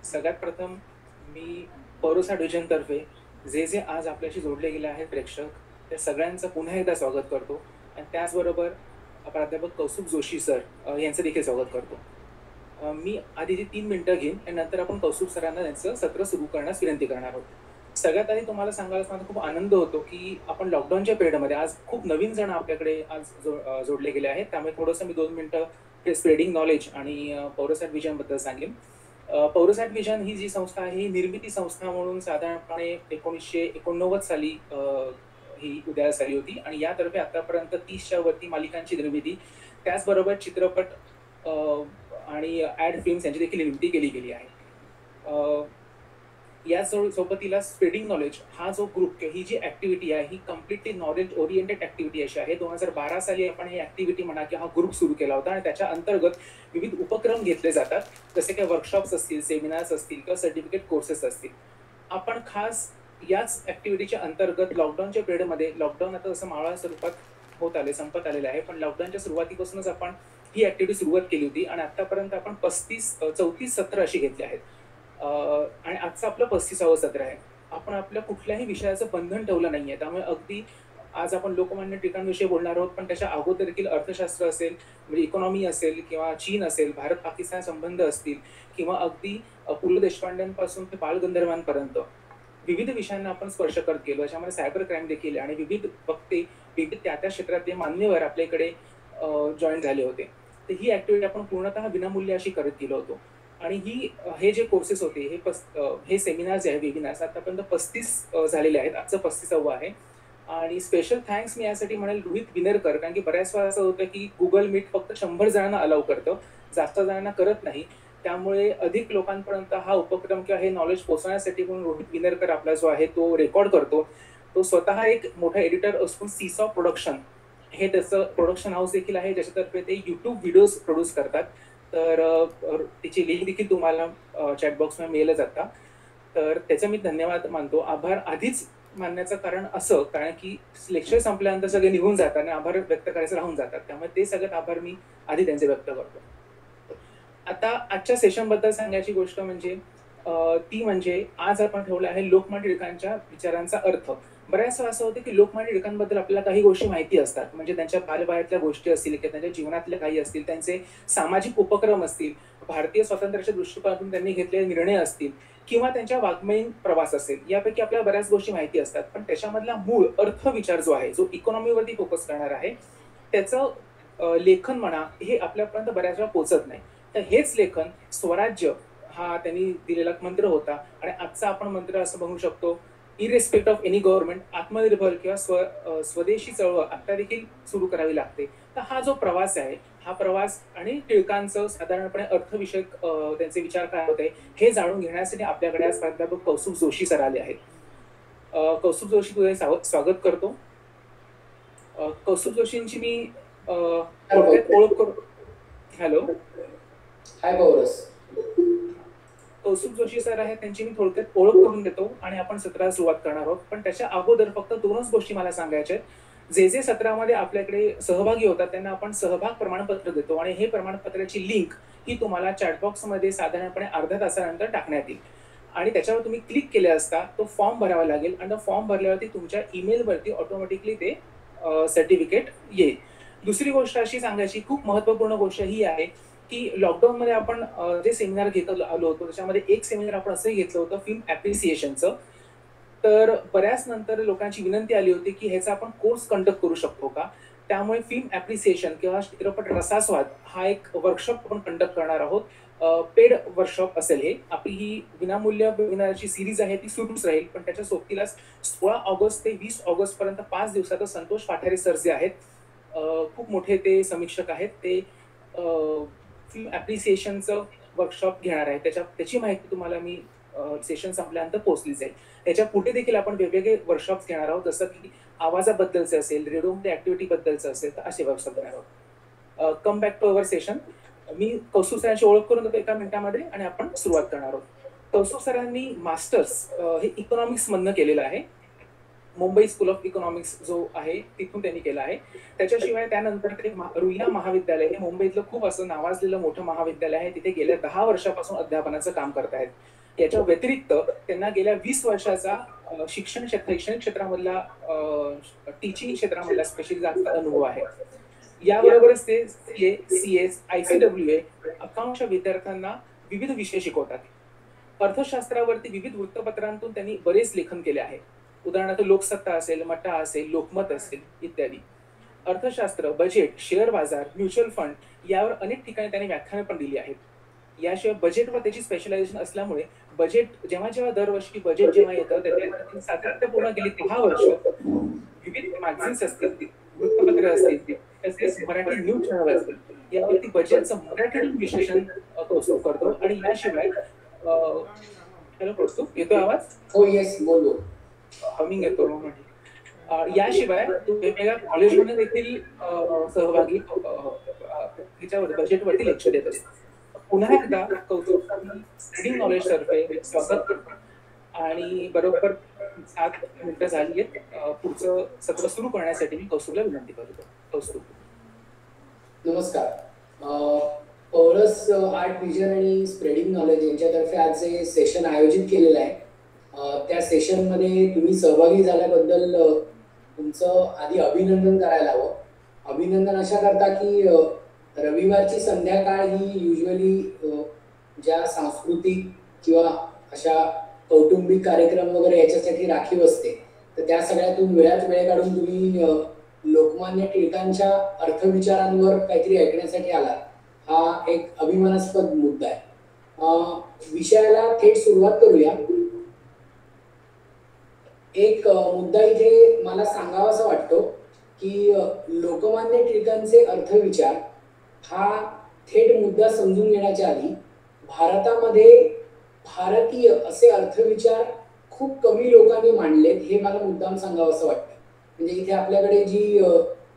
सगळ्यात प्रथम मी पौरसाट विजनतर्फे जे जे आज आपल्याशी जोडले गेले आहेत प्रेक्षक, त्या सगळ्यांचं पुन्हा एकदा स्वागत करतो आणि त्याचबरोबर प्राध्यापक कौस्तुभ जोशी सर यांचं देखील स्वागत करतो. मी आधी जी 3 मिनिटं घेईन आणि नंतर आपण कौस्तुभ सरांना त्यांचं सत्र सुरू करण्यास विनंती करणार आहोत. सगळ्यात आधी तुम्हाला सांगायला मला खूप आनंद होतो, की आपण लॉकडाऊनच्या पिरियडमध्ये आज खूप नवीन जण आपल्याकडे आज जोडले गेले आहेत. त्यामुळे थोडंसं मी 2 मिनिटं ते स्प्रेडिंग नॉलेज आणि पौरसाट विजनबद्दल सांगेन. पौरसाट विजन ही जी संस्था आहे, ही निर्मिती संस्था म्हणून साधारणपणे 1989 साली ही उदयास आली होती आणि यातर्फे आतापर्यंत 30च्या वरती मालिकांची निर्मिती, त्याचबरोबर चित्रपट आणि ॲड फिल्म्स यांची देखील निर्मिती केली गेली आहे. या सोबतीला स्प्रेडिंग नॉलेज हा जो ग्रुप ही जी ॲक्टिव्हिटी आहे, ही कम्प्लिटली नॉलेज ओरिएंटेड ॲक्टिव्हिटी अशी आहे. 2012 साली आपण ही ॲक्टिव्हिटी म्हणा की हा ग्रुप सुरू केला होता आणि त्याच्या अंतर्गत विविध उपक्रम घेतले जातात, जसे काही वर्कशॉप्स असतील, सेमिनार्स असतील किंवा सर्टिफिकेट कोर्सेस असतील. आपण खास याच ॲक्टिव्हिटीच्या अंतर्गत लॉकडाऊनच्या पिरियडमध्ये, लॉकडाऊन आता जसं मावळा स्वरूपात होत आले, संपत आलेलं आहे, पण लॉकडाऊनच्या सुरुवातीपासूनच आपण ही ॲक्टिव्हिटी सुरुवात केली होती आणि आतापर्यंत आपण 34 सत्र अशी घेतली आहेत. आणि आजचं आपलं 35वं सत्र आहे. आपण आपल्या कुठल्याही विषयाचं बंधन ठेवलं नाहीये. त्यामुळे अगदी आज आपण लोकमान्य टिळकांविषयी बोलणार आहोत, पण त्याच्या अगोदर देखील अर्थशास्त्र असेल, म्हणजे इकॉनॉमी असेल किंवा चीन असेल, भारत-पाकिस्तान संबंध असतील किंवा अगदी पु. ल. देशपांड्यांपासून ते बालगंधर्वांपर्यंत विविध विषयांना आपण स्पर्श करत गेलो. याच्यामध्ये सायबर क्राईम देखील आणि विविध वक्ते, विविध त्या त्या मान्यवर आपल्याकडे जॉईन झाले होते. तर ही ॲक्टिव्हिटी आपण पूर्णतः विनामूल्य अशी करत गेलो होतो. आणि हे जे कोर्सेस होते, हे सेमिनार्स आहे, वेबिनार्स आतापर्यंत 35 झालेले आहेत. आजचं 35वं आहे. आणि स्पेशल थँक्स मी यासाठी म्हणेल रोहित विनरकर, कारण की बऱ्याच वेळा असं होतं की गुगल मीट फक्त 100 जणांना अलाउ करतं, जास्त जणांना करत नाही. त्यामुळे अधिक लोकांपर्यंत हा उपक्रम किंवा हे नॉलेज पोहोचवण्यासाठी म्हणून रोहित विनरकर आपला जो आहे तो रेकॉर्ड करतो. तो स्वतः एक मोठा एडिटर असून सीसॉ प्रोडक्शन हे त्याचं प्रोडक्शन हाऊस देखील आहे, ज्याच्यातर्फे ते YouTube व्हिडिओज प्रोड्यूस करतात. तर त्याची लिंक देखील तुम्हाला चॅटबॉक्समध्ये मिळेल जाता. तर त्याचा मी धन्यवाद मानतो. आभार आधीच मानण्याचं कारण असं, कारण की लेक्चर संपल्यानंतर सगळे निघून जातात आणि आभार व्यक्त करायचं राहून जातात. त्यामुळे ते सगळ्यात आभार मी आधी त्यांचे व्यक्त करतो. आता आजच्या सेशनबद्दल सांगायची गोष्ट म्हणजे ती म्हणजे आज आपण ठेवलं आहे लोकमान्य टिळकांच्या विचारांचा अर्थ. बऱ्याच वेळा असं होतं की लोकमान्य टिळकांबद्दल आपल्याला काही गोष्टी माहिती असतात, म्हणजे त्यांच्या बालवयातल्या गोष्टी असतील किंवा त्यांच्या जीवनातल्या काही असतील, त्यांचे सामाजिक उपक्रम असतील, भारतीय स्वातंत्र्याच्या दृष्टिकोनातून त्यांनी घेतलेले निर्णय असतील किंवा त्यांच्या वाङ्मयीन प्रवास असेल, यापैकी आपल्याला बऱ्याच गोष्टी माहिती असतात. पण त्याच्यामधला मूळ अर्थ विचार जो आहे, जो इकॉनॉमीवरती फोकस करणार आहे, त्याचं लेखन म्हणा हे आपल्यापर्यंत बऱ्याच वेळा पोहोचत नाही. तर हेच लेखन स्वराज्य हा त्यांनी दिलेला मंत्र होता आणि आजचा आपण मंत्र असं म्हणू शकतो, इरेस्पेक्ट ऑफ एनी गव्हर्नमेंट, आत्मनिर्भर किंवा स्वदेशी चळवळ आता देखील सुरू करावी लागते. तर हा जो प्रवास आहे, हा प्रवास आणि टिळकांचं साधारणपणे अर्थविषयक त्यांचे विचार काय होते हे जाणून घेण्यासाठी आपल्याकडे आज प्राध्यापक कौस्तुभ जोशी सर आले आहेत. कौस्तुभ जोशी तुझे स्वागत करतो. कौस्तुभ जोशींची मी थोडक्यात ओळख करू. हॅलो, हाय पौरस. कौस्तुभ जोशी सर आहेत, त्यांची मी थोडक्यात ओळख करून देतो आणि आपण सत्राला सुरुवात करणार आहोत. पण त्याच्या अगोदर फक्त 2च गोष्टी मला सांगायच्या आहेत. जे सत्रामध्ये आपल्याकडे सहभागी होतात त्यांना आपण सहभाग प्रमाणपत्र देतो आणि हे प्रमाणपत्राची लिंक ही तुम्हाला चॅटबॉक्समध्ये साधारणपणे अर्ध्या तासानंतर टाकण्यात येईल आणि त्याच्यावर तुम्ही क्लिक केले असता तो फॉर्म भरावा लागेल आणि फॉर्म भरल्यावरती तुमच्या ईमेलवरती ऑटोमॅटिकली ते सर्टिफिकेट येईल. दुसरी गोष्ट अशी सांगायची, खूप महत्त्वपूर्ण गोष्ट ही आहे की लॉकडाऊनमध्ये आपण जे सेमिनार घेत आलो होतो त्याच्यामध्ये एक सेमिनार आपण असंही घेतलं होतं फिल्म ॲप्रिसिएशनचं. तर बऱ्याच नंतर लोकांची विनंती आली होती की ह्याचा आपण कोर्स कंडक्ट करू शकतो का. त्यामुळे फिल्म ॲप्रिसिएशन किंवा चित्रपट रसास्वाद हा एक वर्कशॉप आपण कंडक्ट करणार आहोत. पेड वर्कशॉप असेल हे. आपली ही विनामूल्य वेबिनारची सिरीज आहे ती सुरूच राहील, पण त्याच्या सोबतीलाच 16 ऑगस्ट ते 20 ऑगस्टपर्यंत 5 दिवसाचं संतोष पाठारे सर जे आहेत, खूप मोठे ते समीक्षक आहेत, ते फिल्म ॲप्रिसिएशनचं वर्कशॉप घेणार आहे. त्याची माहिती तुम्हाला मी सेशन संपल्यानंतर पोहोचली जाईल. याच्या पुढे देखील आपण वेगवेगळे वर्कशॉप्स घेणार आहोत, जसं की आवाजाबद्दलचं असेल, रेडिओमध्ये ॲक्टिव्हिटीबद्दलचं असेल, तर असे वर्कशॉप घेणार आहोत. Come back to our session. मी कौस्तुभ सरांची ओळख करून देतो 1 मिनिटामध्ये आणि आपण सुरुवात करणार आहोत. कौस्तुभ सरांनी मास्टर्स हे इकॉनॉमिक्समधनं केलेलं आहे. मुंबई स्कूल ऑफ इकॉनॉमिक्स जो आहे तिथून त्यांनी केला आहे. त्याच्याशिवाय त्यानंतर ते रुईया महाविद्यालय हे मुंबईतलं खूप असं नावाजलेलं मोठं महाविद्यालय आहे, तिथे गेल्या 10 वर्षापासून अध्यापनाचं काम करत आहेत. याच्या व्यतिरिक्त त्यांना गेल्या 20 वर्षाचा शैक्षणिक क्षेत्रामधला टीचिंग क्षेत्रामधला स्पेशली जास्त अनुभव आहे. याबरोबरच ते CA, CS, ICWA अकाउंटच्या विद्यार्थ्यांना विविध विषय शिकवतात. अर्थशास्त्रावरती विविध वृत्तपत्रांतून त्यांनी बरेच लेखन केले आहे. उदाहरणार्थ लोकसत्ता असेल, मटा असेल, लोकमत असेल इत्यादी. अर्थशास्त्र, बजेट, शेअर बाजार, म्युच्युअल फंड यावर अनेक ठिकाणी त्यांनी व्याख्यानं पण दिली आहेत. याशिवाय बजेटवर त्याची स्पेशलायझेशन असल्यामुळे बजेट जेव्हा दरवर्षी बजेट जेव्हा येतं त्याच्या सातत्यपूर्ण गेली 10 वर्ष विविध मॅगझिन्स असतील, वृत्तपत्र असतील, तसेच मराठी न्यूज चॅनल असतील, यावरती बजेटचं मराठीतून विश्लेषण कौस्तुभ करतो. आणि याशिवाय हॅलो कौस्तुभ, येतो आवाज? हो, येस, बोल. हमिंग येतो म्हणजे. याशिवाय तू वेगवेगळ्या कॉलेजमध्ये देखील सहभागी त्याच्यावर बजेटवरती लेक्चर देत असतो. पुन्हा एकदा कौतुक स्प्रेडिंग नॉलेज तर्फे स्वागत करतो. आणि बरोबर 7 मिनिटं झाली आहेत. पुढचं सत्र सुरू करण्यासाठी मी कौस्तुभला विनंती करतो. कौस्तुभ. नमस्कार. पौरस आर्ट विजन आणि स्प्रेडिंग नॉलेज यांच्यातर्फे आज जे सेशन आयोजित केलेलं आहे, त्या सेशनमध्ये तुम्ही सहभागी झाल्याबद्दल तुमचं आधी अभिनंदन करायला हवं. अभिनंदन अशा करता की रविवारची संध्याकाळ ही युजली ज्या सांस्कृतिक किंवा अशा कौटुंबिक कार्यक्रम वगैरे याच्यासाठी राखीव असते, तर त्या सगळ्यातून वेळात वेळ काढून तुम्ही लोकमान्य टिळकांच्या अर्थविचारांवर काहीतरी ऐकण्यासाठी आला. हा एक अभिमानास्पद मुद्दा आहे. विषयाला थेट सुरुवात करूया. एक मुद्दा इथे मला सांगावासा वाटतो की लोकमान्य टिळकांचे अर्थविचार हा थेट मुद्दा समजून घेण्याच्या आधी भारतामध्ये भारतीय असे अर्थविचार खूप कमी लोकांनी मांडलेत हे मला मुद्दाम सांगावंसं वाटतं. म्हणजे इथे आपल्याकडे जी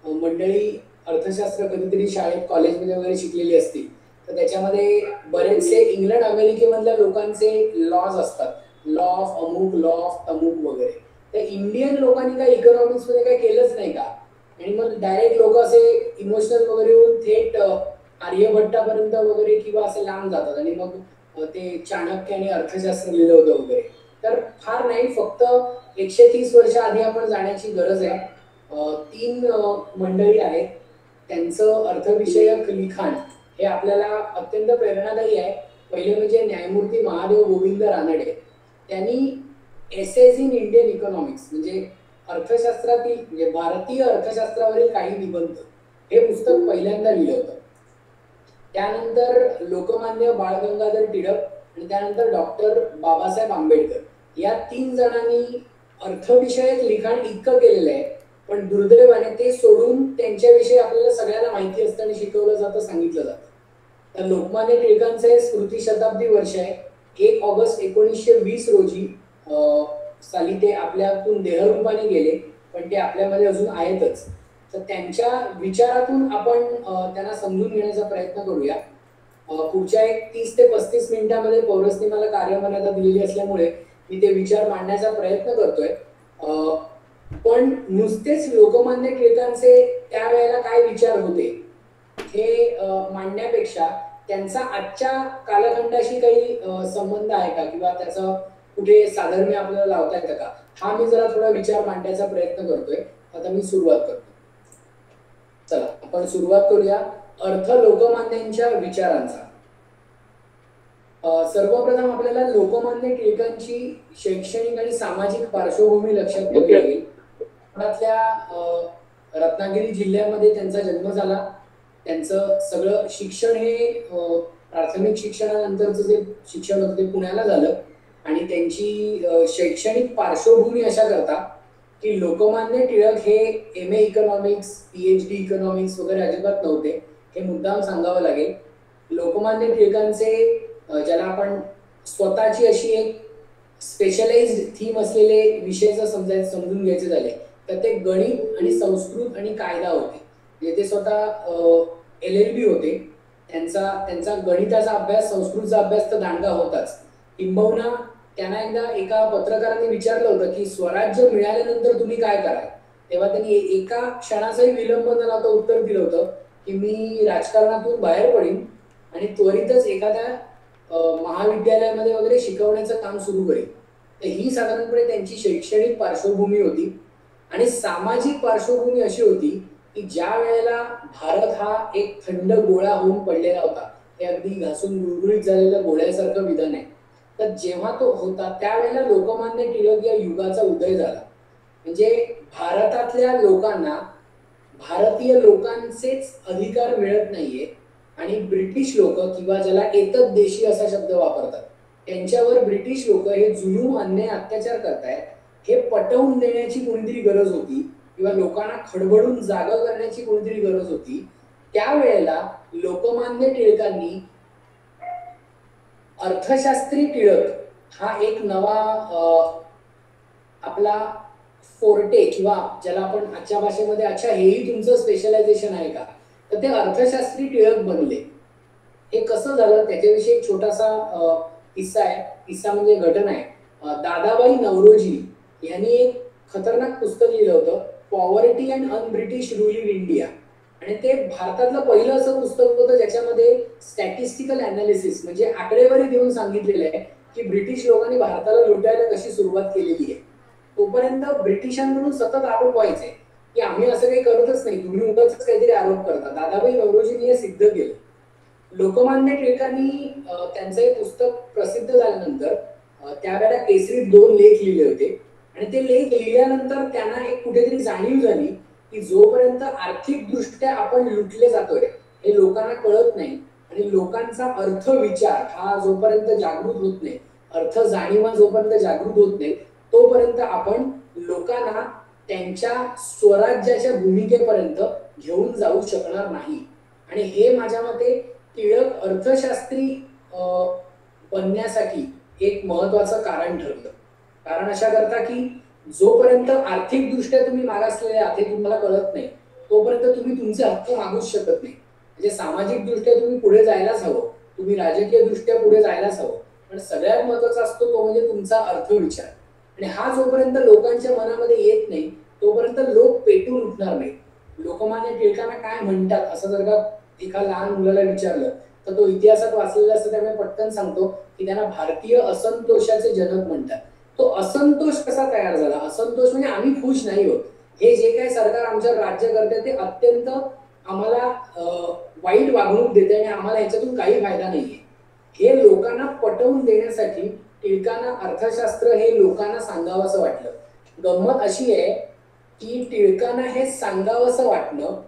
मंडळी अर्थशास्त्र कधीतरी शाळेत कॉलेजमध्ये वगैरे शिकलेली असतील, तर त्याच्यामध्ये बरेचसे इंग्लंड अमेरिकेमधल्या लोकांचे लॉज असतात, लॉ ऑफ अमुक, लॉ ऑफ तमुक वगैरे. तर इंडियन लोकांनी काही इकॉनॉमिक्स मध्ये काही केलंच नाही का? आणि मग डायरेक्ट लोक असे इमोशनल वगैरे होऊन थेट आर्यभट्टापर्यंत वगैरे किंवा असे लांब जातात आणि मग ते चाणक्याने अर्थशास्त्र लिहिलं होतं वगैरे. तर फार नाही, फक्त 130 वर्ष आधी आपण जाण्याची गरज आहे. 3 मंडळी आहेत, त्यांचं अर्थविषयक लिखाण हे आपल्याला अत्यंत प्रेरणादायी आहे. पहिले म्हणजे न्यायमूर्ती महादेव गोविंद रानडे. त्यांनी एसेज इन इंडियन इकॉनॉमिक्स म्हणजे अर्थशास्त्रातील म्हणजे भारतीय अर्थशास्त्रावरील काही निबंध हे पुस्तक पहिल्यांदा लिहिलं होतं. त्यानंतर लोकमान्य बाळ गंगाधर टिळक आणि त्यानंतर डॉक्टर बाबासाहेब आंबेडकर या 3 जणांनी अर्थविषयक लिखाण इतकं केलेलं आहे, पण दुर्दैवाने ते सोडून त्यांच्याविषयी आपल्याला सगळ्यांना माहिती असतं आणि शिकवलं जातं, सांगितलं जातं. तर लोकमान्य टिळकांचे स्मृती शताब्दी वर्ष आहे. 1 ऑगस्ट 1920 रोजी साली ते आपल्यातून देहरूपाने गेले, पण ते आपल्यामध्ये अजून आहेतच. तर त्यांच्या विचारातून आपण त्यांना समजून घेण्याचा प्रयत्न करूया. पुढच्या एक 30 ते 35 मिनिटांमध्ये पौरसने मला कार्यमर्यादा दिलेली असल्यामुळे मी ते विचार मांडण्याचा प्रयत्न करतोय. पण नुसतेच लोकमान्य टिळकांचे त्यावेळेला काय विचार होते हे मांडण्यापेक्षा त्यांचा आजच्या कालखंडाशी काही संबंध आहे का किंवा त्याचा कुठे साधर्म्य आपल्याला लावता येतं का, हा मी जरा थोडा विचार मांडण्याचा प्रयत्न करतोय. आता मी सुरुवात करतो. चला आपण सुरुवात करूया अर्थ लोकमान्यांच्या विचारांचा. सर्वप्रथम आपल्याला लोकमान्य टिळकांची शैक्षणिक आणि सामाजिक पार्श्वभूमी लक्षात घ्यावी लागेल. कोकणातल्या रत्नागिरी जिल्ह्यामध्ये त्यांचा जन्म झाला. त्यांचं सगळं शिक्षण हे प्राथमिक शिक्षणानंतरचं जे शिक्षण होतं ते पुण्याला झालं आणि त्यांची शैक्षणिक पार्श्वभूमी अशा करता की लोकमान्य टिळक हे MA इकॉनॉमिक्स, PhD इकॉनॉमिक्स वगैरे अजिबात नव्हते, हे मुद्दाम सांगावं लागेल. लोकमान्य टिळकांचे ज्याला आपण स्वतःची अशी एक स्पेशलाइज्ड थीम असलेले विषय जर समजून घ्यायचे झाले तर ते गणित आणि संस्कृत आणि कायदा होते. म्हणजे ते स्वतः LLB होते. त्यांचा गणिताचा अभ्यास, संस्कृतचा अभ्यास तर दांडगा होताच. किंबहुना त्यांना एकदा एका पत्रकाराने विचारलं होतं की स्वराज्य मिळाल्यानंतर तुम्ही काय कराल, तेव्हा त्यांनी एका क्षणाचाही विलंब न लावता उत्तर दिलं होतं की मी राजकारणातून बाहेर पडीन आणि त्वरितच एखाद्या महाविद्यालयामध्ये वगैरे शिकवण्याचं काम सुरू करेल. तर ही साधारणपणे त्यांची शैक्षणिक पार्श्वभूमी होती. आणि सामाजिक पार्श्वभूमी अशी होती की ज्या वेळेला भारत हा एक थंड गोळा होऊन पडलेला होता, हे अगदी घासून गुळगुळीत झालेलं गोळ्यासारखं विधान आहे, तर जेव्हा तो होता त्यावेळेला लोकमान्य टिळक या युगाचा उदय झाला. म्हणजे भारतातल्या लोकांना भारतीय लोकांचेच अधिकार मिळत नाहीये आणि ब्रिटिश लोक किंवा ज्याला एतद देशी असा शब्द वापरतात त्यांच्यावर ब्रिटिश लोक हे जुलूम अन्याय अत्याचार करतायत हे पटवून देण्याची कोणीतरी गरज होती किंवा लोकांना खडबडून जागा करण्याची कोणीतरी गरज होती. त्यावेळेला लोकमान्य टिळकांनी अर्थशास्त्री टिळक हा एक नवा आपला फोर्टे किंवा ज्याला आपण आजच्या भाषेमध्ये अच्छा हेही तुमचं स्पेशलायझेशन आहे का, तर ते अर्थशास्त्री टिळक बनले. हे कसं झालं त्याच्याविषयी एक छोटासा किस्सा आहे. किस्सा म्हणजे घटना आहे. दादाबाई नवरोजी यांनी एक खतरनाक पुस्तक लिहिलं होतं, poverty and un-British rule in India. आणि ते भारतातलं पहिलं असं पुस्तक होतं ज्याच्यामध्ये स्टॅटिस्टिकल अनालिसिस म्हणजे आकडेवारी देऊन सांगितलेलं आहे की ब्रिटिश लोकांनी भारताला लुटायला कशी सुरुवात केलेली आहे. तोपर्यंत ब्रिटिशांकडून सतत आरोप व्हायचे की आम्ही असं काही करतच नाही, तुम्ही उगाच काहीतरी आरोप करता. दादाबाई नवरोजींनी हे सिद्ध केलं. लोकमान्य टिळकांनी त्यांचं हे पुस्तक प्रसिद्ध झाल्यानंतर त्यावेळेला केसरीत 2 लेख लिहिले होते आणि ते लेख लिहिल्यानंतर त्यांना एक कुठेतरी जाणीव झाली की जोपर्यंत आर्थिक दृष्ट्या आपण लुटले जातोय हे लोकांना कळत नाही आणि लोकांचा अर्थ विचार हा जोपर्यंत जागृत होत नाही, अर्थ जाणीवा जोपर्यंत जागृत होत नाही तोपर्यंत आपण लोकांना त्यांच्या स्वराज्याच्या भूमिकेपर्यंत घेऊन जाऊ शकणार नाही. आणि हे माझ्या मते टिळक अर्थशास्त्री बनण्यासाठी एक महत्वाचं कारण ठरलं. कारण अशा करता की जोपर्यंत आर्थिक दृष्ट्या तुम्ही मागासलेले आहात हे तुम्हाला कळत नाही तोपर्यंत तुम्ही तुमचे हक्क मागूच शकत नाही. म्हणजे सामाजिक दृष्ट्या तुम्ही पुढे जायलाच हवं, तुम्ही राजकीय दृष्ट्या पुढे जायलाच हवं, पण सगळ्यात महत्वाचा असतो तो म्हणजे तुमचा अर्थविचार. आणि हा जोपर्यंत लोकांच्या मनामध्ये येत नाही तोपर्यंत लोक पेटून उठणार नाही. लोकमान्य टिळकांना काय म्हणतात असं जर का एका लहान मुलाला विचारलं तर तो इतिहासात वाचलेला असतं त्यामुळे पटकन सांगतो की त्यांना भारतीय असंतोषाचे जनक म्हणतात. तो असंतोष कसा तयार झाला? असंतोष म्हणजे आम्ही खुश नाही होत, हे जे काही सरकार आमच्या राज्य करते ते अत्यंत आम्हाला वाईट वागणूक देते आणि आम्हाला याच्यातून काही फायदा नाहीये, हे लोकांना पटवून देण्यासाठी टिळकांना अर्थशास्त्र हे लोकांना सांगावंसं वाटलं. गंमत अशी आहे की टिळकांना हे सांगावंसं वाटणं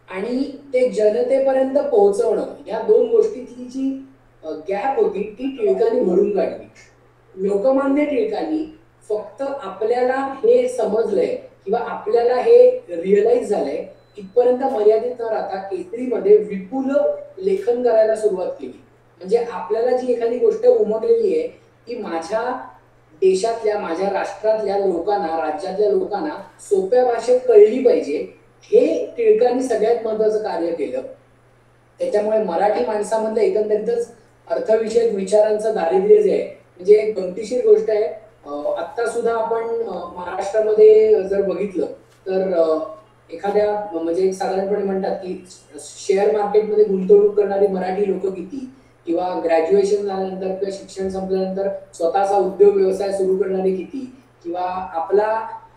आणि ते जनतेपर्यंत पोहोचवणं या 2 गोष्टीतली जी गॅप होती ती टिळकांनी भरून काढली. लोकमान्य टिळकांनी फक्त आपल्याला हे समजलंय किंवा आपल्याला हे रिअलाइज झालंय इथपर्यंत मर्यादित न राहता केसरीमध्ये विपुल लेखन करायला सुरुवात केली. म्हणजे आपल्याला जी एखादी गोष्ट उमगलेली आहे ती माझ्या देशातल्या माझ्या राष्ट्रातल्या लोकांना राज्यातल्या लोकांना सोप्या भाषेत कळली पाहिजे, हे टिळकांनी सगळ्यात महत्वाचं कार्य केलं. त्याच्यामुळे मराठी माणसामधलं एकंदरीतच अर्थविषयक विचारांचं दारिद्र्य जे आहे म्हणजे एक गमतीशीर गोष्ट आहे. आत्ता सुद्धा आपण महाराष्ट्रामध्ये जर बघितलं तर एखाद्या म्हणजे साधारणपणे म्हणतात की शेअर मार्केटमध्ये गुंतवणूक करणारी मराठी लोक किती किंवा ग्रॅज्युएशन झाल्यानंतर किंवा शिक्षण संपल्यानंतर स्वतःचा उद्योग व्यवसाय सुरू करणारे किती किंवा आपला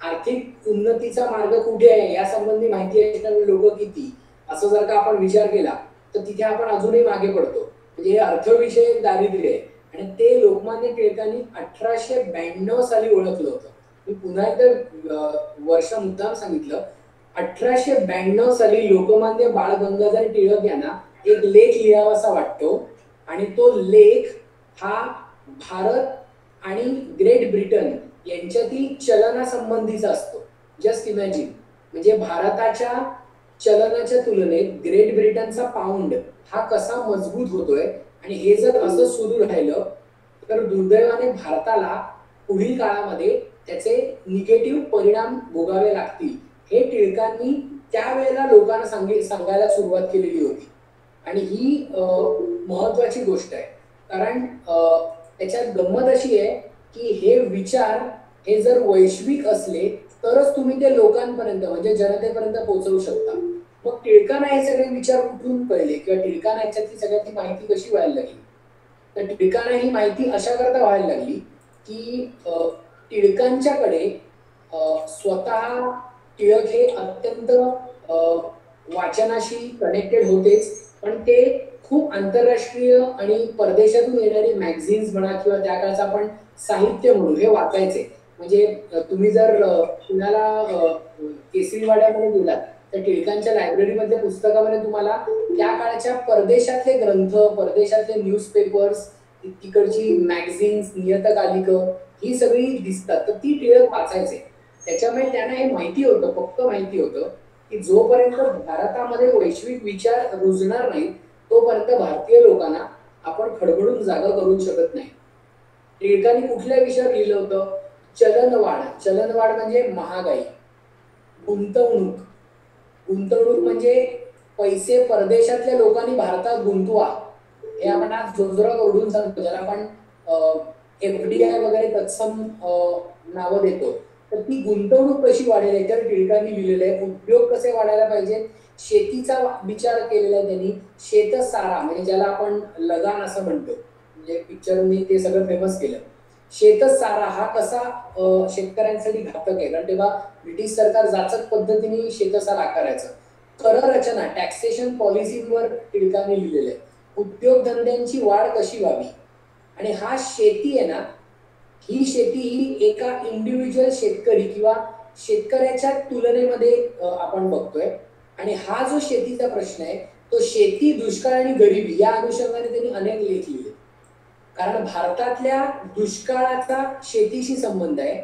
आर्थिक उन्नतीचा मार्ग कुठे आहे या संबंधी माहिती असणारे लोक किती, असं जर का आपण विचार केला तर तिथे आपण अजूनही मागे पडतो. म्हणजे हे अर्थविषयक दारिद्र्य आहे आणि ते लोकमान्य टिळकांनी 1892 साली ओळखलं होतं. मी पुन्हा एकदा वर्ष मुद्दाम सांगितलं. 1892 साली लोकमान्य बाळ गंगाधर टिळक यांना एक लेख लिहावासा वाटतो आणि तो लेख हा भारत आणि ग्रेट ब्रिटन यांच्यातील चलनासंबंधीचा असतो. जस्ट इमॅजिन, म्हणजे भारताच्या चलनाच्या तुलनेत ग्रेट ब्रिटनचा पाऊंड हा कसा मजबूत होतोय आणि हे जर असं सुरू राहिलं तर दुर्दैवाने भारताला पुढील काळामध्ये त्याचे निगेटिव्ह परिणाम भोगावे लागतील, हे टिळकांनी त्यावेळेला लोकांना सांगायला सुरुवात केलेली होती. आणि ही महत्वाची गोष्ट आहे कारण त्याच्यात गंमत अशी आहे की हे विचार हे जर वैश्विक असले तरच तुम्ही ते लोकांपर्यंत म्हणजे जनतेपर्यंत पोहोचवू शकता. मग टिळकांना हे सगळे विचार कुठून कळले किंवा टिळकांना याच्यातली सगळ्याची माहिती कशी व्हायला लागली? तर टिळकांना ही माहिती अशा करता व्हायला लागली की टिळकांच्याकडे स्वतः टिळक हे अत्यंत वाचनाशी कनेक्टेड होतेच, पण ते खूप आंतरराष्ट्रीय आणि परदेशातून येणारी मॅगझिन्स म्हणा किंवा त्या काळचं आपण साहित्य म्हणून हे वाचायचे. म्हणजे तुम्ही जर पुण्याला केसरीवाड्यामध्ये गेलात तर टिळकांच्या लायब्ररीमधल्या पुस्तकामध्ये तुम्हाला त्या काळच्या परदेशातले ग्रंथ, परदेशातले न्यूजपेपर्स, तिकडची मॅगझिन्स, नियतकालिक ही सगळी दिसतात. तर ती टिळक वाचायचे. त्याच्यामुळे त्यांना हे माहिती होतं, पक्क माहिती होतं की जोपर्यंत भारतामध्ये वैश्विक विचार रुजणार नाही तोपर्यंत भारतीय लोकांना आपण खडबडून जागा करू शकत नाही. टिळकांनी कुठल्या विषयावर लिहिलं होतं? चलनवाढ. चलनवाढ म्हणजे महागाई, गुंतवणूक. गुंतवणूक म्हणजे पैसे परदेशातल्या लोकांनी भारतात गुंतवा, हे आपण आज जोरजोरात ओरडून सांगतो, ज्याला आपण FDI वगैरे तत्सम नावं देतो. तर ती गुंतवणूक कशी वाढेल याच्यावर टिळकांनी लिहिलेलं आहे. उद्योग कसे वाढायला पाहिजे, शेतीचा विचार केलेला आहे त्यांनी. शेतसारा म्हणजे ज्याला आपण लगान असं म्हणतो, म्हणजे पिक्चरनी ते सगळं फेमस केलं. शेतसारा हा कसा शेतकऱ्यांसाठी घातक आहे, कारण तेव्हा ब्रिटिश सरकार जाचक पद्धतीने शेतसारा आकारायचं. कर रचना, टॅक्सेशन पॉलिसीवर टिळकांनी लिहिलेलं आहे. उद्योगधंद्यांची वाढ कशी व्हावी, आणि हा शेती आहे ना, ही शेती ही एका इंडिव्हिज्युअल शेतकरी किंवा शेतकऱ्याच्या तुलनेमध्ये आपण बघतोय. आणि हा जो शेतीचा प्रश्न आहे तो शेती, दुष्काळ आणि गरिबी या अनुषंगाने त्यांनी अनेक लेख लिहिले. कारण भारतातल्या दुष्काळाचा शेतीशी संबंध आहे,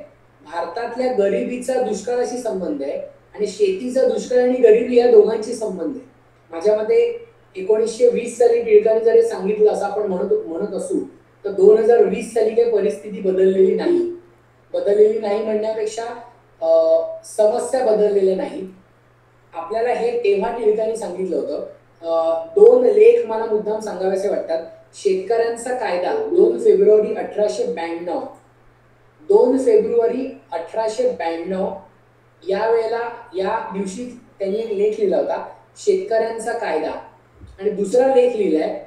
भारतातल्या गरिबीचा दुष्काळाशी संबंध आहे, आणि शेतीचा दुष्काळ आणि गरिबी या दोघांची संबंध आहे. माझ्या मते 1920 साली टिळकांनी जर सांगितलं असं आपण म्हणत असू तर 2020 साली काही परिस्थिती बदललेली नाही. बदललेली नाही म्हणण्यापेक्षा समस्या बदललेल्या नाही. आपल्याला हे तेव्हा टिळकांनी सांगितलं होतं. 2 लेख मला मुद्दाम सांगावेसे वाटतात. शेतकऱ्यांचा कायदा 2 फेब्रुवारी 1892, 2 फेब्रुवारी 1892 यावेळेला या दिवशी त्यांनी एक लेख लिहिला होता, शेतकऱ्यांचा कायदा. आणि दुसरा लेख लिहिलाय,